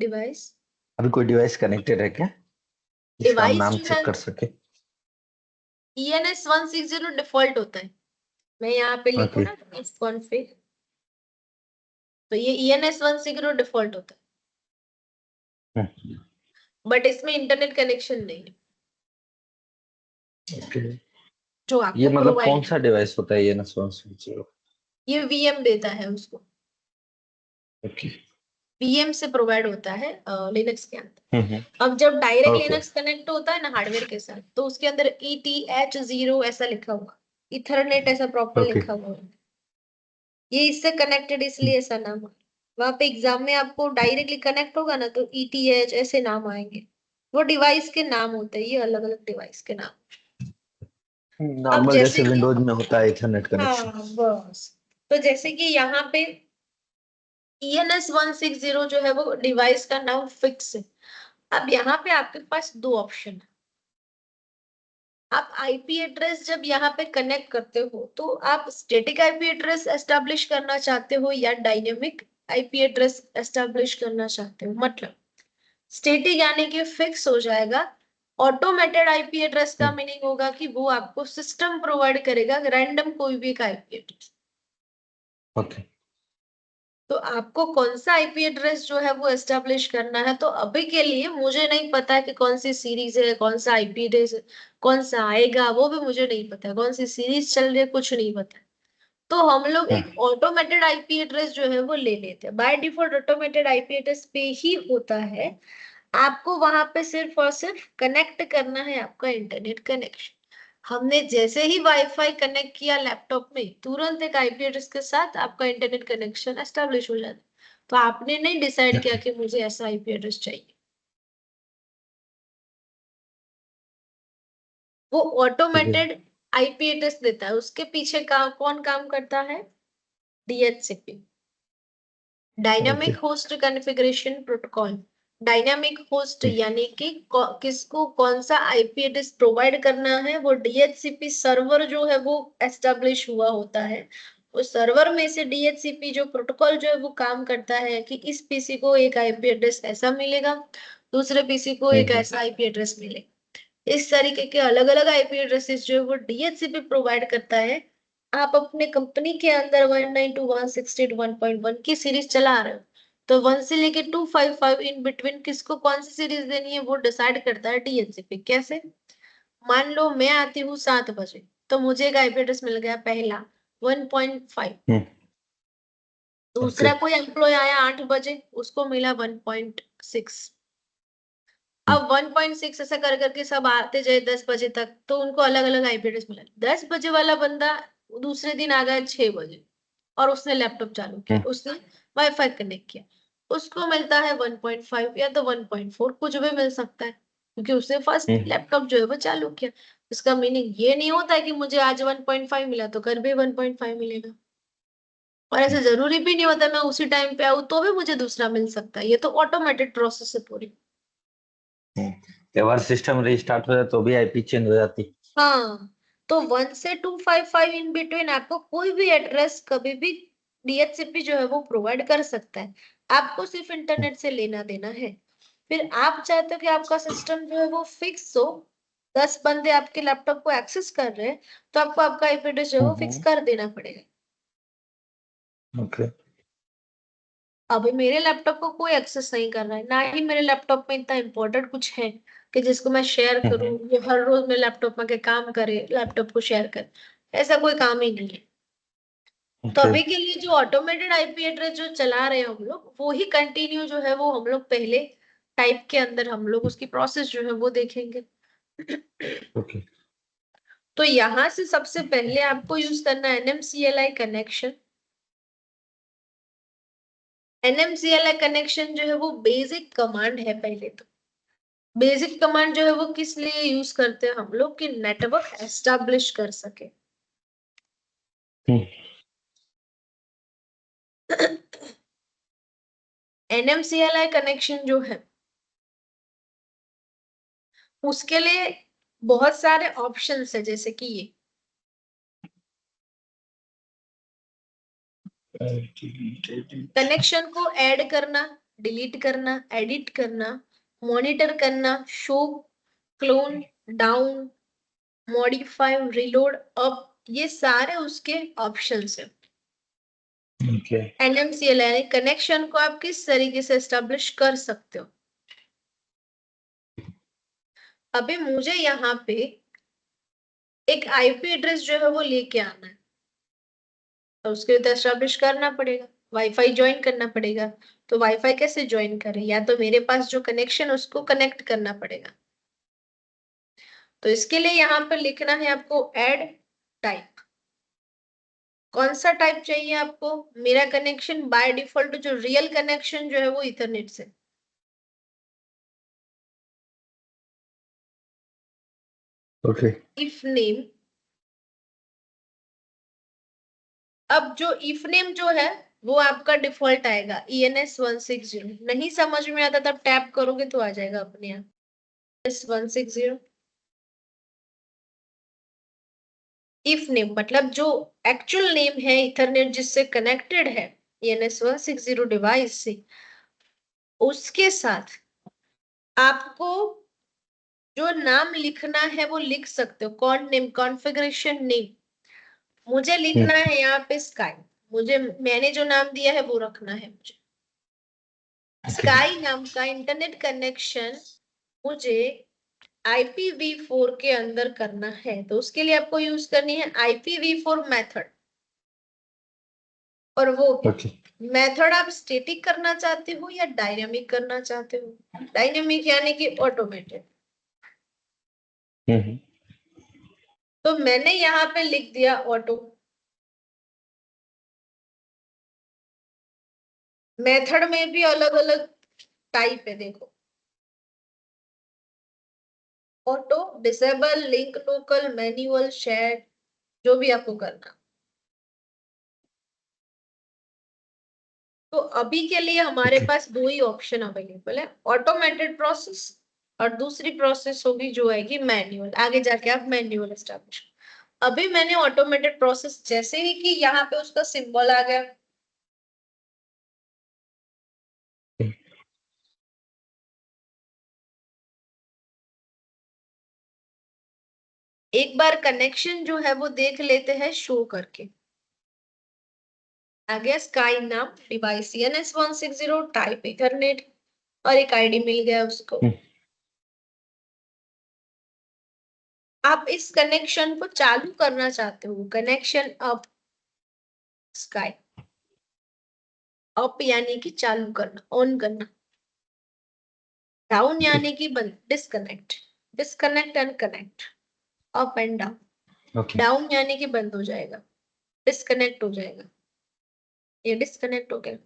डिवाइस, अभी कोई डिवाइस कनेक्टेड है क्या जिसका हम डिवाइस नाम जो है चेक कर सके? ENS 160 डिफॉल्ट होता है। मैं यहाँ पे लिखू ओके ना इस कॉन्फ़िग, तो ये ENS 160 डिफॉल्ट होता है, बट इसमें इंटरनेट कनेक्शन नहीं है ओके। जो ये आपको मतलब कौन प्रोवाइड, सा डिवाइस होता है ये NS160? ये VM देता है उसको, ओके। VM से प्रोवाइड होता है लिनक्स के अंदर। अब जब डायरेक्ट ओके लिनक्स कनेक्ट होता है ना हार्डवेयर के साथ, तो उसके अंदर ETH0 ऐसा लिखा हुआ, इथरनेट ऐसा प्रॉपर ओके। लिखा हुआ है, ये इससे कनेक्टेड इसलिए ऐसा नाम है। वहां पे एग्जाम में आपको डायरेक्टली कनेक्ट होगा ना तो ETH ऐसे नाम आएंगे, वो डिवाइस के नाम होते हैं, ये अलग अलग डिवाइस के नाम। अब नॉर्मल जैसे जैसे कि, विंडोज में होता है इथरनेट कनेक्शन। हाँ बस, तो जैसे कि यहाँ पे ENS 160 जो है वो डिवाइस का नाम फिक्स है। अब यहाँ पे आपके पास दो ऑप्शन है। आप आईपी एड्रेस जब यहाँ पे कनेक्ट करते हो तो आप स्टैटिक आईपी एड्रेस एस्टेब्लिश करना चाहते हो या डायनेमिक आईपी एड्रेस एस्टेब्लिश करना चाहते हो। मतलब स्टैटिक यानी कि फिक्स हो जाएगा, ऑटोमेटेड आईपी एड्रेस का मीनिंग होगा कि वो आपको सिस्टम प्रोवाइड करेगा रैंडम कोई भी एक आईपी एड्रेस। ओके तो आपको कौन सा आईपी एड्रेस जो है वो एस्टेब्लिश करना है, तो अभी के लिए मुझे नहीं पता है कि कौन सी सीरीज है, कौन सा आईपी एड्रेस कौन सा आएगा, वो भी मुझे नहीं पता है, कौन सी सीरीज चल रही है कुछ नहीं पता है। तो हम लोग एक ऑटोमेटेड आईपी एड्रेस जो है वो ले लेते हैं। By default automated IP address पे ही होता है, आपको वहां पे सिर्फ और सिर्फ कनेक्ट करना है आपका इंटरनेट कनेक्शन। हमने जैसे ही वाईफाई कनेक्ट किया लैपटॉप में, तुरंत एक आईपी एड्रेस के साथ आपका इंटरनेट कनेक्शन एस्टेब्लिश हो जाता है। तो आपने नहीं डिसाइड किया कि मुझे ऐसा आईपी एड्रेस चाहिए, वो ठीक है। ऑटोमेटेड आईपी एड्रेस देता है। उसके पीछे कौन काम करता है? DHCP, okay dynamic host configuration protocol. Dynamic host यानी कि किसको कौन सा आईपी एड्रेस प्रोवाइड करना है, वो DHCP सर्वर जो है वो एस्टेब्लिश हुआ होता है। उस सर्वर में से DHCP जो प्रोटोकॉल जो है वो काम करता है कि इस पीसी को एक आईपी एड्रेस ऐसा मिलेगा, दूसरे पीसी को एक ऐसा आईपी एड्रेस मिलेगा। इस तरीके के अलग अलग आईपी एड्रेसेस जो है वो DHCP प्रोवाइड करता है। आप अपने कंपनी के अंदर 192.168.1 की सीरीज चला रहे हो, तो 1 से लेके 255 इन बिटवीन किसको कौन सी सीरीज देनी है वो डिसाइड करता है DHCP। कैसे? मान लो मैं आती हूँ 7 बजे, तो मुझे एक आईपी एड्रेस मिल गया पहला 1.5, ओके दूसरा कोई एम्प्लॉय आया 8 बजे, उसको मिला 1.6। अब 1.6 ऐसा कर करके सब आते जाए 10 बजे तक, तो उनको अलग अलग आईपी एड्रेस मिला। 10 बजे वाला बंदा दूसरे दिन आ गया 6 बजे और उसने लैपटॉप चालू किया, उसने वाईफाई कनेक्ट किया, उसको मिलता है 1.5 या तो 1.4, कुछ भी मिल सकता है क्योंकि उसने फर्स्ट लैपटॉप जो है वो चालू किया। इसका मीनिंग ये नहीं होता है कि मुझे आज 1.5 मिला तो कल भी 1.5 मिलेगा, और ऐसे जरूरी भी नहीं होता मैं उसी टाइम पे आऊँ तो भी मुझे दूसरा मिल सकता है। ये तो ऑटोमेटेड प्रोसेस है पूरी। एक बार सिस्टम रिस्टार्ट हो जाए तो भी आईपी चेंज हो जाती? हाँ, तो 1 से 255 इन बिटवीन आपको कोई भी एड्रेस कभी भी DHCP जो है वो प्रोवाइड कर सकता है। आपको सिर्फ इंटरनेट से लेना देना है। फिर आप चाहते हो कि आपका सिस्टम जो है वो फिक्स हो, 10 बंदे आपके लैपटॉप को एक्सेस कर रहे हैं, तो आपको आपका आईपी एड्रेस जो है वो फिक्स कर देना पड़ेगा। ओके अभी मेरे लैपटॉप को कोई एक्सेस नहीं कर रहा है, ना ही मेरे लैपटॉप में इतना इंपॉर्टेंट कुछ है कि जिसको मैं शेयर करूं, ये हर रोज मेरे लैपटॉप में के काम करे, लैपटॉप को शेयर करे, ऐसा कोई काम ही नहीं है। तो ओके अभी के लिए जो ऑटोमेटेड आईपी एड्रेस जो चला रहे हैं हम लोग, वो ही कंटिन्यू जो है वो हम लोग पहले टाइप के अंदर हम लोग उसकी प्रोसेस जो है वो देखेंगे। ओके। तो यहां से सबसे पहले आपको यूज करना है NMCLI कनेक्शन। NMCLI कनेक्शन जो है वो बेसिक कमांड है। पहले तो बेसिक कमांड जो है वो किस लिए यूज करते हैं हम लोग, कि नेटवर्क एस्टैब्लिश कर सके। NMCLI कनेक्शन जो है उसके लिए बहुत सारे ऑप्शंस है, जैसे कि ये कनेक्शन को ऐड करना, डिलीट करना, एडिट करना, मॉनिटर करना, show, clone, down, modify, reload, up, ये सारे उसके ऑप्शंस है। ओके। NMCLI कनेक्शन को आप किस तरीके से एस्टेब्लिश कर सकते हो। अभी मुझे यहाँ पे एक आईपी एड्रेस जो है वो लेके आना है, तो उसके लिए तो एस्टेब्लिश करना पड़ेगा, वाईफाई ज्वाइन करना पड़ेगा। तो वाईफाई कैसे ज्वाइन करें, या तो मेरे पास जो कनेक्शन उसको कनेक्ट करना पड़ेगा। तो इसके लिए यहाँ पर लिखना है आपको ऐड टाइप। कौन सा टाइप चाहिए आपको। मेरा कनेक्शन बाय डिफॉल्ट जो रियल कनेक्शन जो है वो इथरनेट से। ओके। इफ नेम, अब जो इफ नेम जो है वो आपका डिफॉल्ट आएगा ENS160। नहीं समझ में आता तब टैप करोगे तो आ जाएगा अपने आप ENS160। इफ नेम मतलब जो एक्चुअल नेम है इथरनेट जिससे कनेक्टेड है ENS160 डिवाइस से, उसके साथ आपको जो नाम लिखना है वो लिख सकते हो। कौन नेम, कॉन्फ़िगरेशन नेम। मुझे लिखना है यहाँ पे स्काई। मुझे, मैंने जो नाम दिया है वो रखना है मुझे। स्काई नाम का इंटरनेट कनेक्शन मुझे IPv4 के अंदर करना है, तो उसके लिए आपको यूज करनी है IPv4 मेथड। और वो ओके। मेथड आप स्टैटिक करना चाहते हो या डायनेमिक करना चाहते हो। डायनेमिक यानी कि ऑटोमेटेड। तो मैंने यहाँ पे लिख दिया ऑटो। मेथड में भी अलग अलग टाइप है देखो, auto, disable, link, local, manual, share, जो भी आपको करना। तो अभी के लिए हमारे ओके। पास दो ही ऑप्शन अवेलेबल है, ऑटोमेटेड प्रोसेस और दूसरी प्रोसेस होगी जो आएगी मैन्युअल। आगे जाके आप मैन्युअल एस्टैब्लिश। अभी मैंने ऑटोमेटेड प्रोसेस जैसे ही कि यहाँ पे उसका सिंबल आ गया, एक बार कनेक्शन जो है वो देख लेते हैं शो करके। आ गया स्काई नाम, डिवाइस ENS160, टाइप इथरनेट, और एक आईडी मिल गया उसको। आप इस कनेक्शन को चालू करना चाहते हो, कनेक्शन अप, स्काई अप यानी कि चालू करना, ऑन करना। डाउन यानी कि बंद, disconnect, disconnect and connect, up and down. Okay. Down यानी कि बंद हो जाएगा, डिस्कनेक्ट हो जाएगा, ये डिस्कनेक्ट हो गया।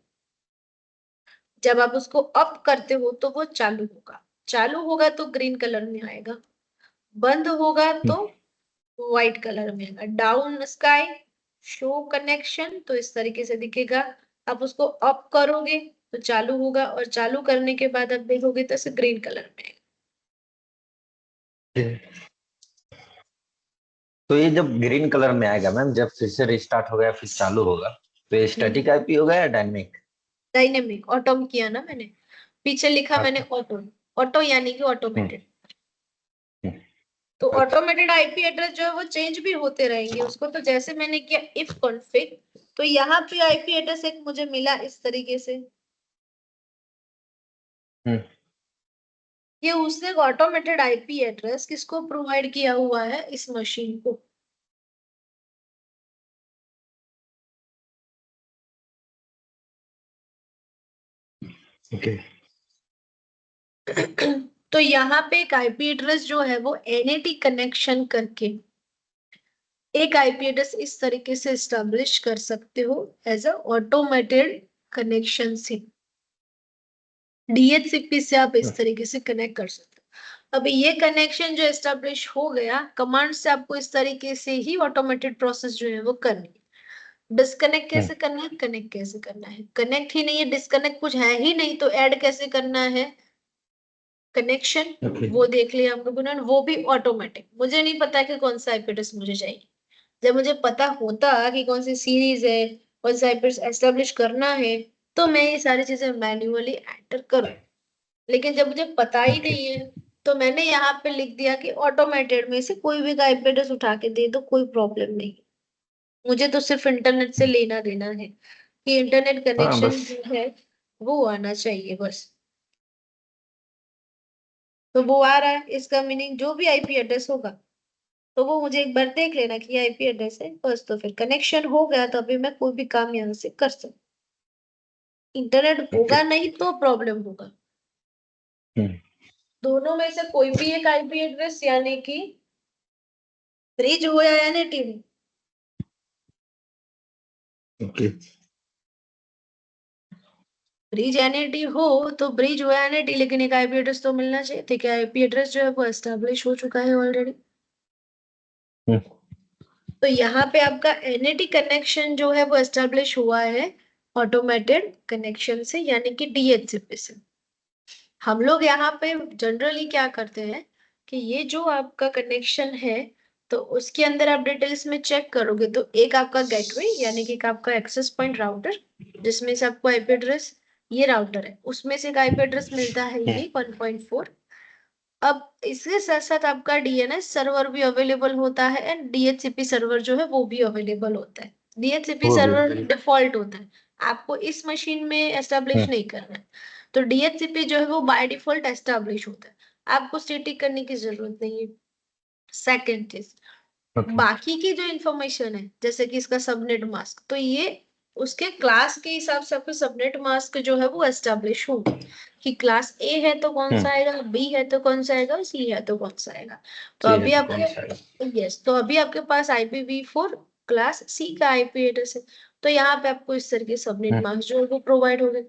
जब आप उसको अप करते हो तो वो चालू होगा, चालू होगा तो ग्रीन कलर में आएगा, बंद होगा तो व्हाइट कलर में आएगा। डाउन स्काई शो कनेक्शन, तो इस तरीके से दिखेगा। आप उसको अप करोगे तो चालू होगा, और चालू करने के बाद आप देखोगे तो इसे ग्रीन कलर में आएगा। तो ये जब ग्रीन कलर में आएगा मैम, जब फिर से रिस्टार्ट होगा या फिर चालू होगा, तो ये स्टैटिक आईपी होगा या डायनेमिक। डायनेमिक, ऑटो किया ना मैंने, पीछे लिखा मैंने अच्छा। ऑटो। ऑटो यानी कि हम्म। ऑटोमेटेड। तो ओके। ऑटोमेटेड आईपी एड्रेस जो है वो चेंज भी होते रहेंगे उसको। तो जैसे मैंने किया इफ कॉन्फिग, तो यहाँ पे आईपी एड्रेस एक मुझे मिला इस तरीके से। हम्म। ये उसने ऑटोमेटेड आईपी एड्रेस किसको प्रोवाइड किया हुआ है, इस मशीन को। ओके। तो यहाँ पे एक आईपी एड्रेस जो है वो एनएटी कनेक्शन करके एक आईपी एड्रेस इस तरीके से एस्टेब्लिश कर सकते हो एज अ ऑटोमेटेड कनेक्शन से। डीएचसीपी से आप इस तरीके से कनेक्ट कर सकते हो। अभी ये कनेक्शन जो एस्टेब्लिश हो गया, कमांड से आपको इस तरीके से ही ऑटोमेटेड प्रोसेस जो है वो करनी है। डिस्कनेक्ट कैसे करना है, कनेक्ट कैसे करना है, कनेक्ट ही नहीं है, डिस्कनेक्ट कुछ है ही नहीं, तो ऐड कैसे करना है कनेक्शन, वो देख लिया हम लोगों ने, वो भी ऑटोमेटिक। मुझे नहीं पता कि कौन सा आईपी एड्रेस मुझे चाहिए। जब मुझे पता होता कि कौन सी सीरीज है, कौन सा आईपी एड्रेस एस्टेब्लिश करना है, तो मैं ये सारी चीजें मैन्युअली एंटर करूँ। लेकिन जब मुझे पता ही नहीं है, तो मैंने यहाँ पे लिख दिया कि ऑटोमेटेड में से कोई भी आईपी एड्रेस उठा के दे दो, कोई प्रॉब्लम नहीं। मुझे तो सिर्फ इंटरनेट से लेना देना है कि इंटरनेट कनेक्शन जो है वो आना चाहिए बस। तो वो आ रहा है, इसका मीनिंग जो भी आईपी एड्रेस होगा तो वो मुझे एक बार देख लेना कि आईपी एड्रेस है बस, तो फिर कनेक्शन हो गया, तो अभी मैं कोई भी काम यहाँ से कर सकती। इंटरनेट होगा नहीं तो प्रॉब्लम होगा। दोनों में से कोई भी एक आईपी एड्रेस, यानी कि ब्रिज हो या एनएटी हो। ब्रिज एनएटी हो तो ब्रिज हो या एनएटी, लेकिन एक आईपी एड्रेस तो मिलना चाहिए। ठीक है, आईपी एड्रेस जो है वो एस्टेब्लिश हो चुका है ऑलरेडी। तो यहाँ पे आपका एनएटी कनेक्शन जो है वो एस्टेब्लिश हुआ है ऑटोमेटेड कनेक्शन से, यानी कि डीएचसीपी से। हम लोग यहाँ पे जनरली क्या करते हैं कि ये जो आपका कनेक्शन है, तो उसके अंदर आप डिटेल्स में चेक करोगे तो एक आपका गेटवे, यानी कि एक आपका एक्सेस पॉइंट राउटर, जिसमें से आपको आईपी एड्रेस, ये राउटर है उसमें से एक आईपी एड्रेस मिलता है ये 1.4। अब इसके साथ साथ आपका डीएनएस सर्वर भी अवेलेबल होता है एंड डीएचसीपी सर्वर जो है वो भी अवेलेबल होता है। डीएचसीपी सर्वर डिफॉल्ट होता है, आपको इस मशीन में एस्टेब्लिश नहीं करना है। तो डीएचसीपी जो है वो बाय डिफॉल्ट एस्टेब्लिश होता है, आपको स्टेटिक करने की जरूरत नहीं है। सेकेंड चीज, बाकी की जो इंफॉर्मेशन है जैसे कि इसका सबनेट मास्क, तो ये उसके क्लास के हिसाब से आपके सबनेट मास्क जो है वो एस्टेब्लिश होंगे कि क्लास ए है तो कौन सा आएगा, बी है तो कौन सा आएगा, सी है तो कौन सा आएगा। तो अभी आपके यस, तो अभी आपके पास IPv4 क्लास सी का आईपी एड्रेस है, तो यहाँ पे आपको इस तरह के सबनेट मास्क जो है वो प्रोवाइड हो गए।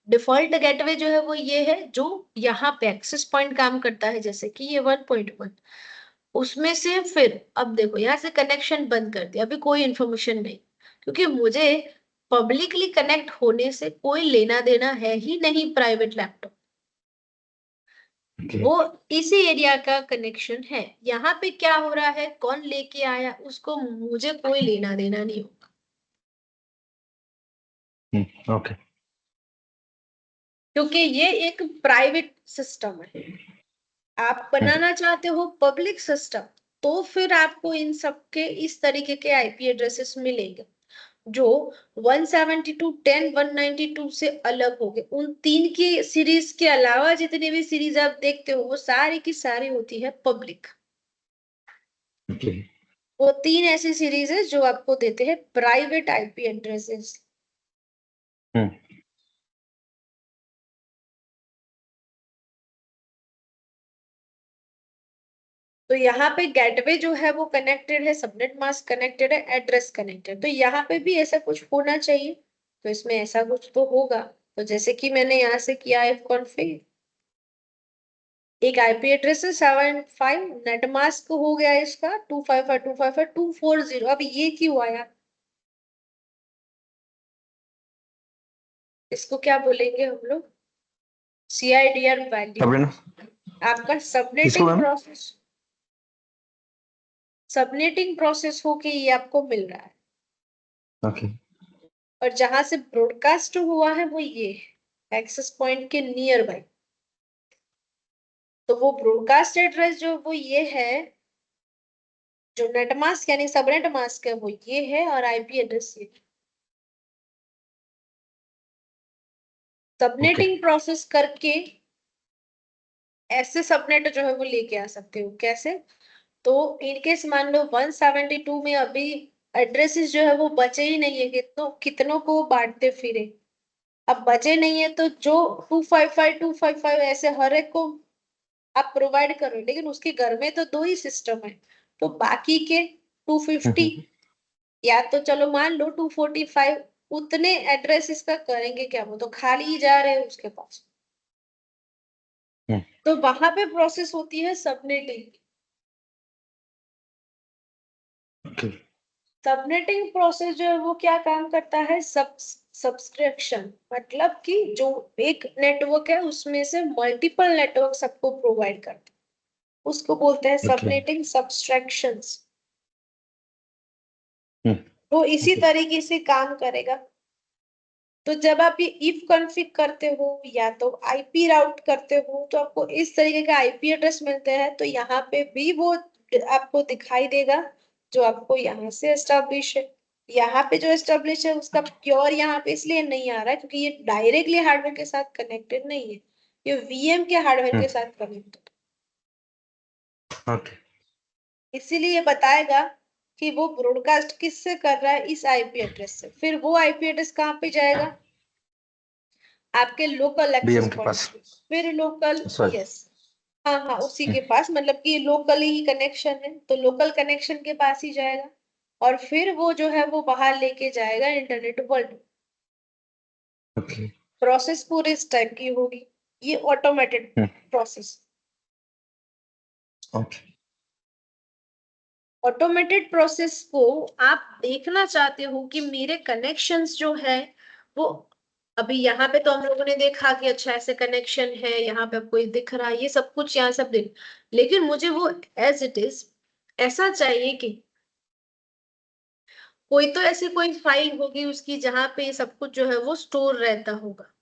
डिफॉल्ट गेटवे जो है वो ये है जो यहाँ पे एक्सेस पॉइंट काम करता है, जैसे कि ये 1.1। उसमें से फिर अब देखो यहाँ से कनेक्शन बंद कर दिया, अभी कोई इंफॉर्मेशन नहीं, क्योंकि मुझे पब्लिकली कनेक्ट होने से कोई लेना देना है ही नहीं। प्राइवेट लैपटॉप वो इसी एरिया का कनेक्शन है, यहाँ पे क्या हो रहा है, कौन लेके आया, उसको मुझे कोई लेना देना नहीं होगा। ओके, क्योंकि ये एक प्राइवेट सिस्टम है। आप बनाना चाहते हो पब्लिक सिस्टम, तो फिर आपको इन सब के इस तरीके के आईपी एड्रेसेस मिलेंगे जो 172.10.192 से अलग हो गए। उन तीन की सीरीज के अलावा जितनी भी सीरीज आप देखते हो वो सारी की सारी होती है पब्लिक। वो तीन ऐसी सीरीज है जो आपको देते हैं प्राइवेट आईपी एड्रेसेस। तो यहाँ पे गेटवे जो है वो कनेक्टेड है, सबनेट मास्क कनेक्टेड है, एड्रेस कनेक्टेड, तो यहाँ पे भी ऐसा कुछ होना चाहिए। तो इसमें ऐसा कुछ तो होगा, तो जैसे कि मैंने यहाँ से किया है कॉन्फ़िग, एक आईपी एड्रेस है 7.5, नेट मास्क हो गया इसका 255.255.240। अब ये क्यों आया, इसको क्या बोलेंगे हम लोग, CIDR वैल्यू। आपका सबनेटिंग प्रोसेस, सबनेटिंग प्रोसेस होके ये आपको मिल रहा है। और जहां से ब्रॉडकास्ट हुआ है वो ये एक्सेस पॉइंट के नियर बाय, तो वो ब्रॉडकास्ट एड्रेस जो वो ये है, जो नेट मास्क यानी सबनेट मास्क है वो ये है, और आईपी एड्रेस ये। सबनेटिंग प्रोसेस करके ऐसे सबनेट जो है वो लेके आ सकते हो, कैसे, तो इनकेस मान लो 172 में अभी एड्रेसेस जो है वो बचे ही नहीं है, कितनों कितनों को बांटते फिरे। अब बचे नहीं है तो जो 255 255 ऐसे हर एक को आप प्रोवाइड करो, लेकिन उसके घर में तो 2 ही सिस्टम है, तो बाकी के 250 या तो चलो मान लो 245 उतने एड्रेस इसका करेंगे क्या, वो तो खाली ही जा रहे हैं उसके पास। तो वहां पे प्रोसेस होती है सबनेटिंग। सबनेटिंग प्रोसेस जो है वो क्या काम करता है, सब्सट्रैक्शन, मतलब कि जो एक नेटवर्क है उसमें से मल्टीपल नेटवर्क सबको प्रोवाइड करता है, उसको बोलते हैं सबनेटिंग सब्सट्रैक्शंस। वो इसी तरीके से काम करेगा। तो जब आप ये इफ कॉन्फ़िग करते हो या तो आईपी राउट करते हो तो आपको इस तरीके का आईपी एड्रेस मिलते हैं, तो यहाँ पे भी वो आपको दिखाई देगा जो आपको यहाँ से एस्टेब्लिश है। यहाँ पे जो एस्टेब्लिश है उसका प्योर यहाँ पे इसलिए नहीं आ रहा है क्योंकि ये डायरेक्टली हार्डवेयर के साथ कनेक्टेड नहीं है, ये वीएम के हार्डवेयर के साथ कनेक्टेड। इसीलिए ये बताएगा कि वो ब्रॉडकास्ट किससे कर रहा है, इस आईपी एड्रेस से। फिर वो आईपी एड्रेस कहाँ पे जाएगा, आपके लोकल एक्सेस VM के पॉइंट पास। पे। फिर लोकल, सॉरी। यस, हाँ हाँ उसी के पास, मतलब कि लोकल ही कनेक्शन है तो लोकल कनेक्शन के पास ही जाएगा। और फिर वो जो है वो बाहर लेके जाएगा इंटरनेट वर्ल्ड। ओके। प्रोसेस पूरे इस टाइप की होगी, ये automated process. Okay. Automated process को आप देखना चाहते हो कि मेरे कनेक्शंस जो है वो, अभी यहाँ पे तो हम लोगों ने देखा कि अच्छा ऐसे कनेक्शन है, यहाँ पे कोई दिख रहा है, ये सब कुछ यहाँ सब देख, लेकिन मुझे वो एज इट इज ऐसा चाहिए कि कोई तो ऐसी कोई फाइल होगी उसकी जहां पे ये सब कुछ जो है वो स्टोर रहता होगा।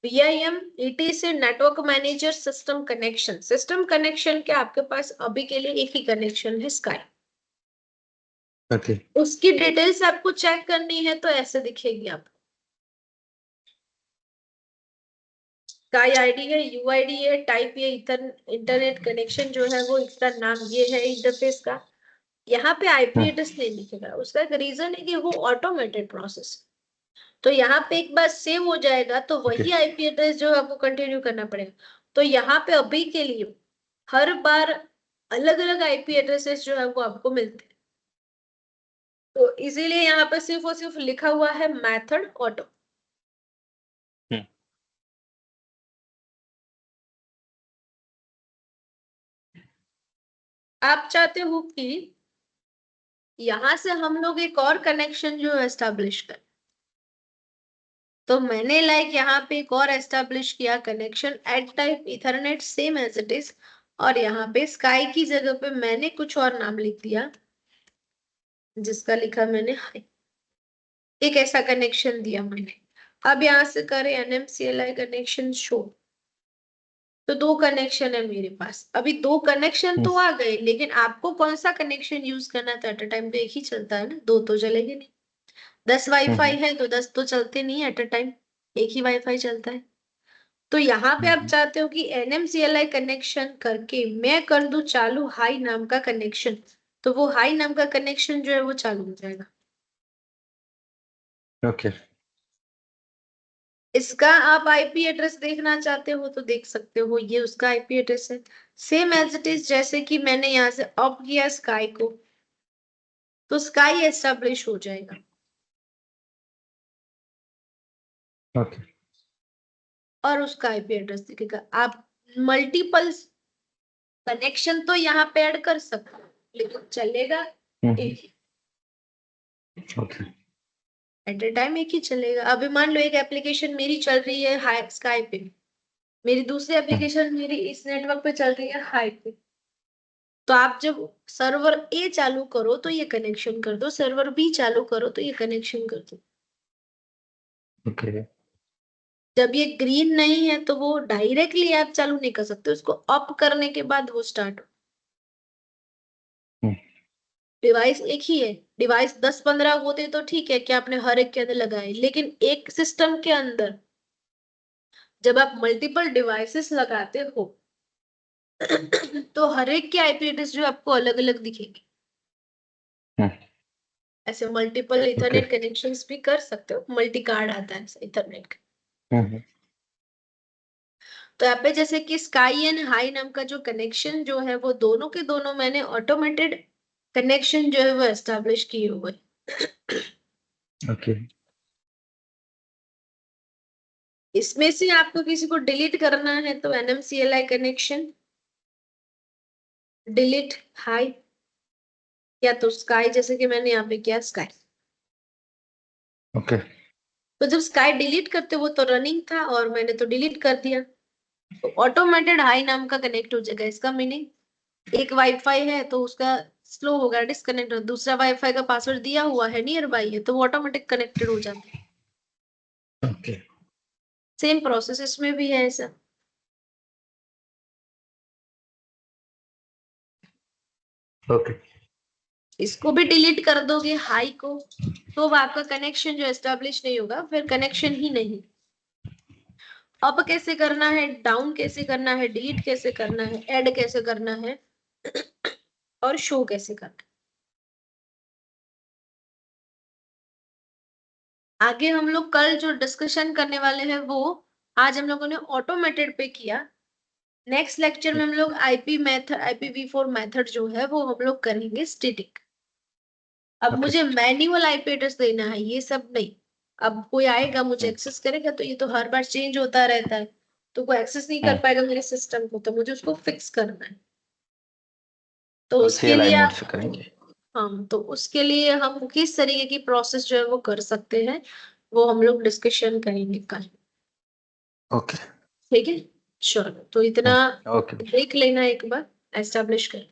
VIM ET से network manager system connection. System connection के आपके पास अभी के लिए एक ही कनेक्शन है, स्काई। ओके। उसकी डिटेल्स आपको चेक करनी है तो ऐसे दिखेगी आपको, स्काई आईडी है, यूआईडी है, टाइप ये इंटरनेट कनेक्शन जो है वो इसका नाम ये है इंटरफेस का। यहाँ पे आईपी एड्रेस नहीं लिखेगा, उसका एक रीजन है कि वो ऑटोमेटेड प्रोसेस। तो यहाँ पे एक बार सेव हो जाएगा तो वही आईपी एड्रेस जो है आपको कंटिन्यू करना पड़ेगा। तो यहाँ पे अभी के लिए हर बार अलग अलग आईपी एड्रेसेस जो है वो आपको मिलते हैं। तो इसीलिए यहाँ पे सिर्फ और सिर्फ लिखा हुआ है मेथड ऑटो। आप चाहते हो कि यहां से हम लोग एक और कनेक्शन जो एस्टेब्लिश कर, तो मैंने लाइक यहाँ पे एक और एस्टेब्लिश किया connection at type ethernet same as it is, और यहाँ पे स्काई की जगह पे मैंने कुछ और नाम लिख दिया जिसका लिखा मैंने हाई। एक ऐसा कनेक्शन दिया मैंने। अब यहाँ से करें NMCLI कनेक्शन शो, तो 2 कनेक्शन है मेरे पास। अभी 2 कनेक्शन तो आ गए, लेकिन आपको कौन सा कनेक्शन यूज करना था, एट अ टाइम तो एक ही चलता है ना, 2 तो चलेंगे नहीं। 10 वाईफाई है तो 10 तो चलते नहीं एट अ टाइम, एक ही वाईफाई चलता है। तो यहाँ पे आप चाहते हो कि NMCLI कनेक्शन करके मैं कर दूं चालू हाई नाम का कनेक्शन, तो वो हाई नाम का कनेक्शन जो है वो चालू हो जाएगा। ओके। इसका आप आईपी एड्रेस देखना चाहते हो तो देख सकते हो, ये उसका आईपी एड्रेस है, सेम एज इट इज जैसे कि मैंने यहाँ से ऑप किया स्काई को, तो स्काई एस्टेब्लिश हो जाएगा। ओके। और उसका आईपी एड्रेस दिखेगा। आप मल्टीपल कनेक्शन तो यहाँ पे ऐड कर सकते हो, लेकिन चलेगा एक ही, ओके। एट ए टाइम एक ही चलेगा। अभी मान लो एक एप्लीकेशन मेरी चल रही है हाई स्काई पे, मेरी दूसरी एप्लीकेशन मेरी इस नेटवर्क पे चल रही है हाई पे, तो आप जब सर्वर ए चालू करो तो ये कनेक्शन कर दो, सर्वर बी चालू करो तो ये कनेक्शन कर दो। ओके। जब ये ग्रीन नहीं है तो वो डायरेक्टली आप चालू नहीं कर सकते, उसको अप करने के बाद वो स्टार्ट हो। डिवाइस एक ही है, डिवाइस 10-15 होते तो ठीक है कि आपने हर एक के अंदर लगाए, लेकिन एक सिस्टम के अंदर जब आप मल्टीपल डिवाइसेस लगाते हो तो हर एक के आईपी एड्रेस जो आपको अलग अलग दिखेंगे। ऐसे मल्टीपल इथरनेट कनेक्शंस भी कर सकते हो, मल्टी कार्ड आता है इथरनेट का। तो यहाँ पे जैसे कि स्काई एंड हाई नाम का जो कनेक्शन जो है वो दोनों के दोनों मैंने ऑटोमेटेड कनेक्शन जो है वो एस्टेब्लिश किए हुए। ओके। इसमें से आपको किसी को डिलीट करना है तो NMCLI कनेक्शन डिलीट हाई, या तो स्काई, जैसे कि मैंने यहाँ पे किया स्काई। ओके। तो जब स्काई डिलीट करते वो तो रनिंग था और मैंने तो डिलीट कर दिया, तो ऑटोमेटेड हाई नाम का कनेक्ट हो जाएगा। इसका मीनिंग एक वाईफाई है तो उसका स्लो होगा, डिस्कनेक्ट हो, दूसरा वाईफाई का पासवर्ड दिया हुआ है, नियर बाई है, तो वो ऑटोमेटिक कनेक्टेड हो जाता है। ओके। सेम प्रोसेस इसमें भी है ऐसा। ओके। इसको भी डिलीट कर दोगे हाई को, तो आपका कनेक्शन जो एस्टेब्लिश नहीं होगा, फिर कनेक्शन ही नहीं। अप कैसे करना है, डाउन कैसे करना है, डिलीट कैसे करना है, ऐड कैसे करना है और शो कैसे करना है, आगे हम लोग कल जो डिस्कशन करने वाले हैं वो आज हम लोगों ने ऑटोमेटेड पे किया। नेक्स्ट लेक्चर में हम लोग आईपी मेथड, IPv4 मेथड जो है वो हम लोग करेंगे स्टैटिक। अब ओके। मुझे मैन्युअल आईपी एड्रेस देना है, ये सब नहीं। अब कोई आएगा मुझे एक्सेस करेगा तो ये तो हर बार चेंज होता रहता है, तो कोई एक्सेस नहीं कर पाएगा मेरे सिस्टम को, तो मुझे उसको फिक्स करना है। तो उसके CLI लिए मोड से करेंगे। हम तो उसके लिए हम किस तरीके की प्रोसेस जो है वो कर सकते हैं वो हम लोग डिस्कशन करेंगे कल। ओके। ठीक है, श्योर। तो इतना ओके। देख लेना एक बार, एस्टेब्लिश कर।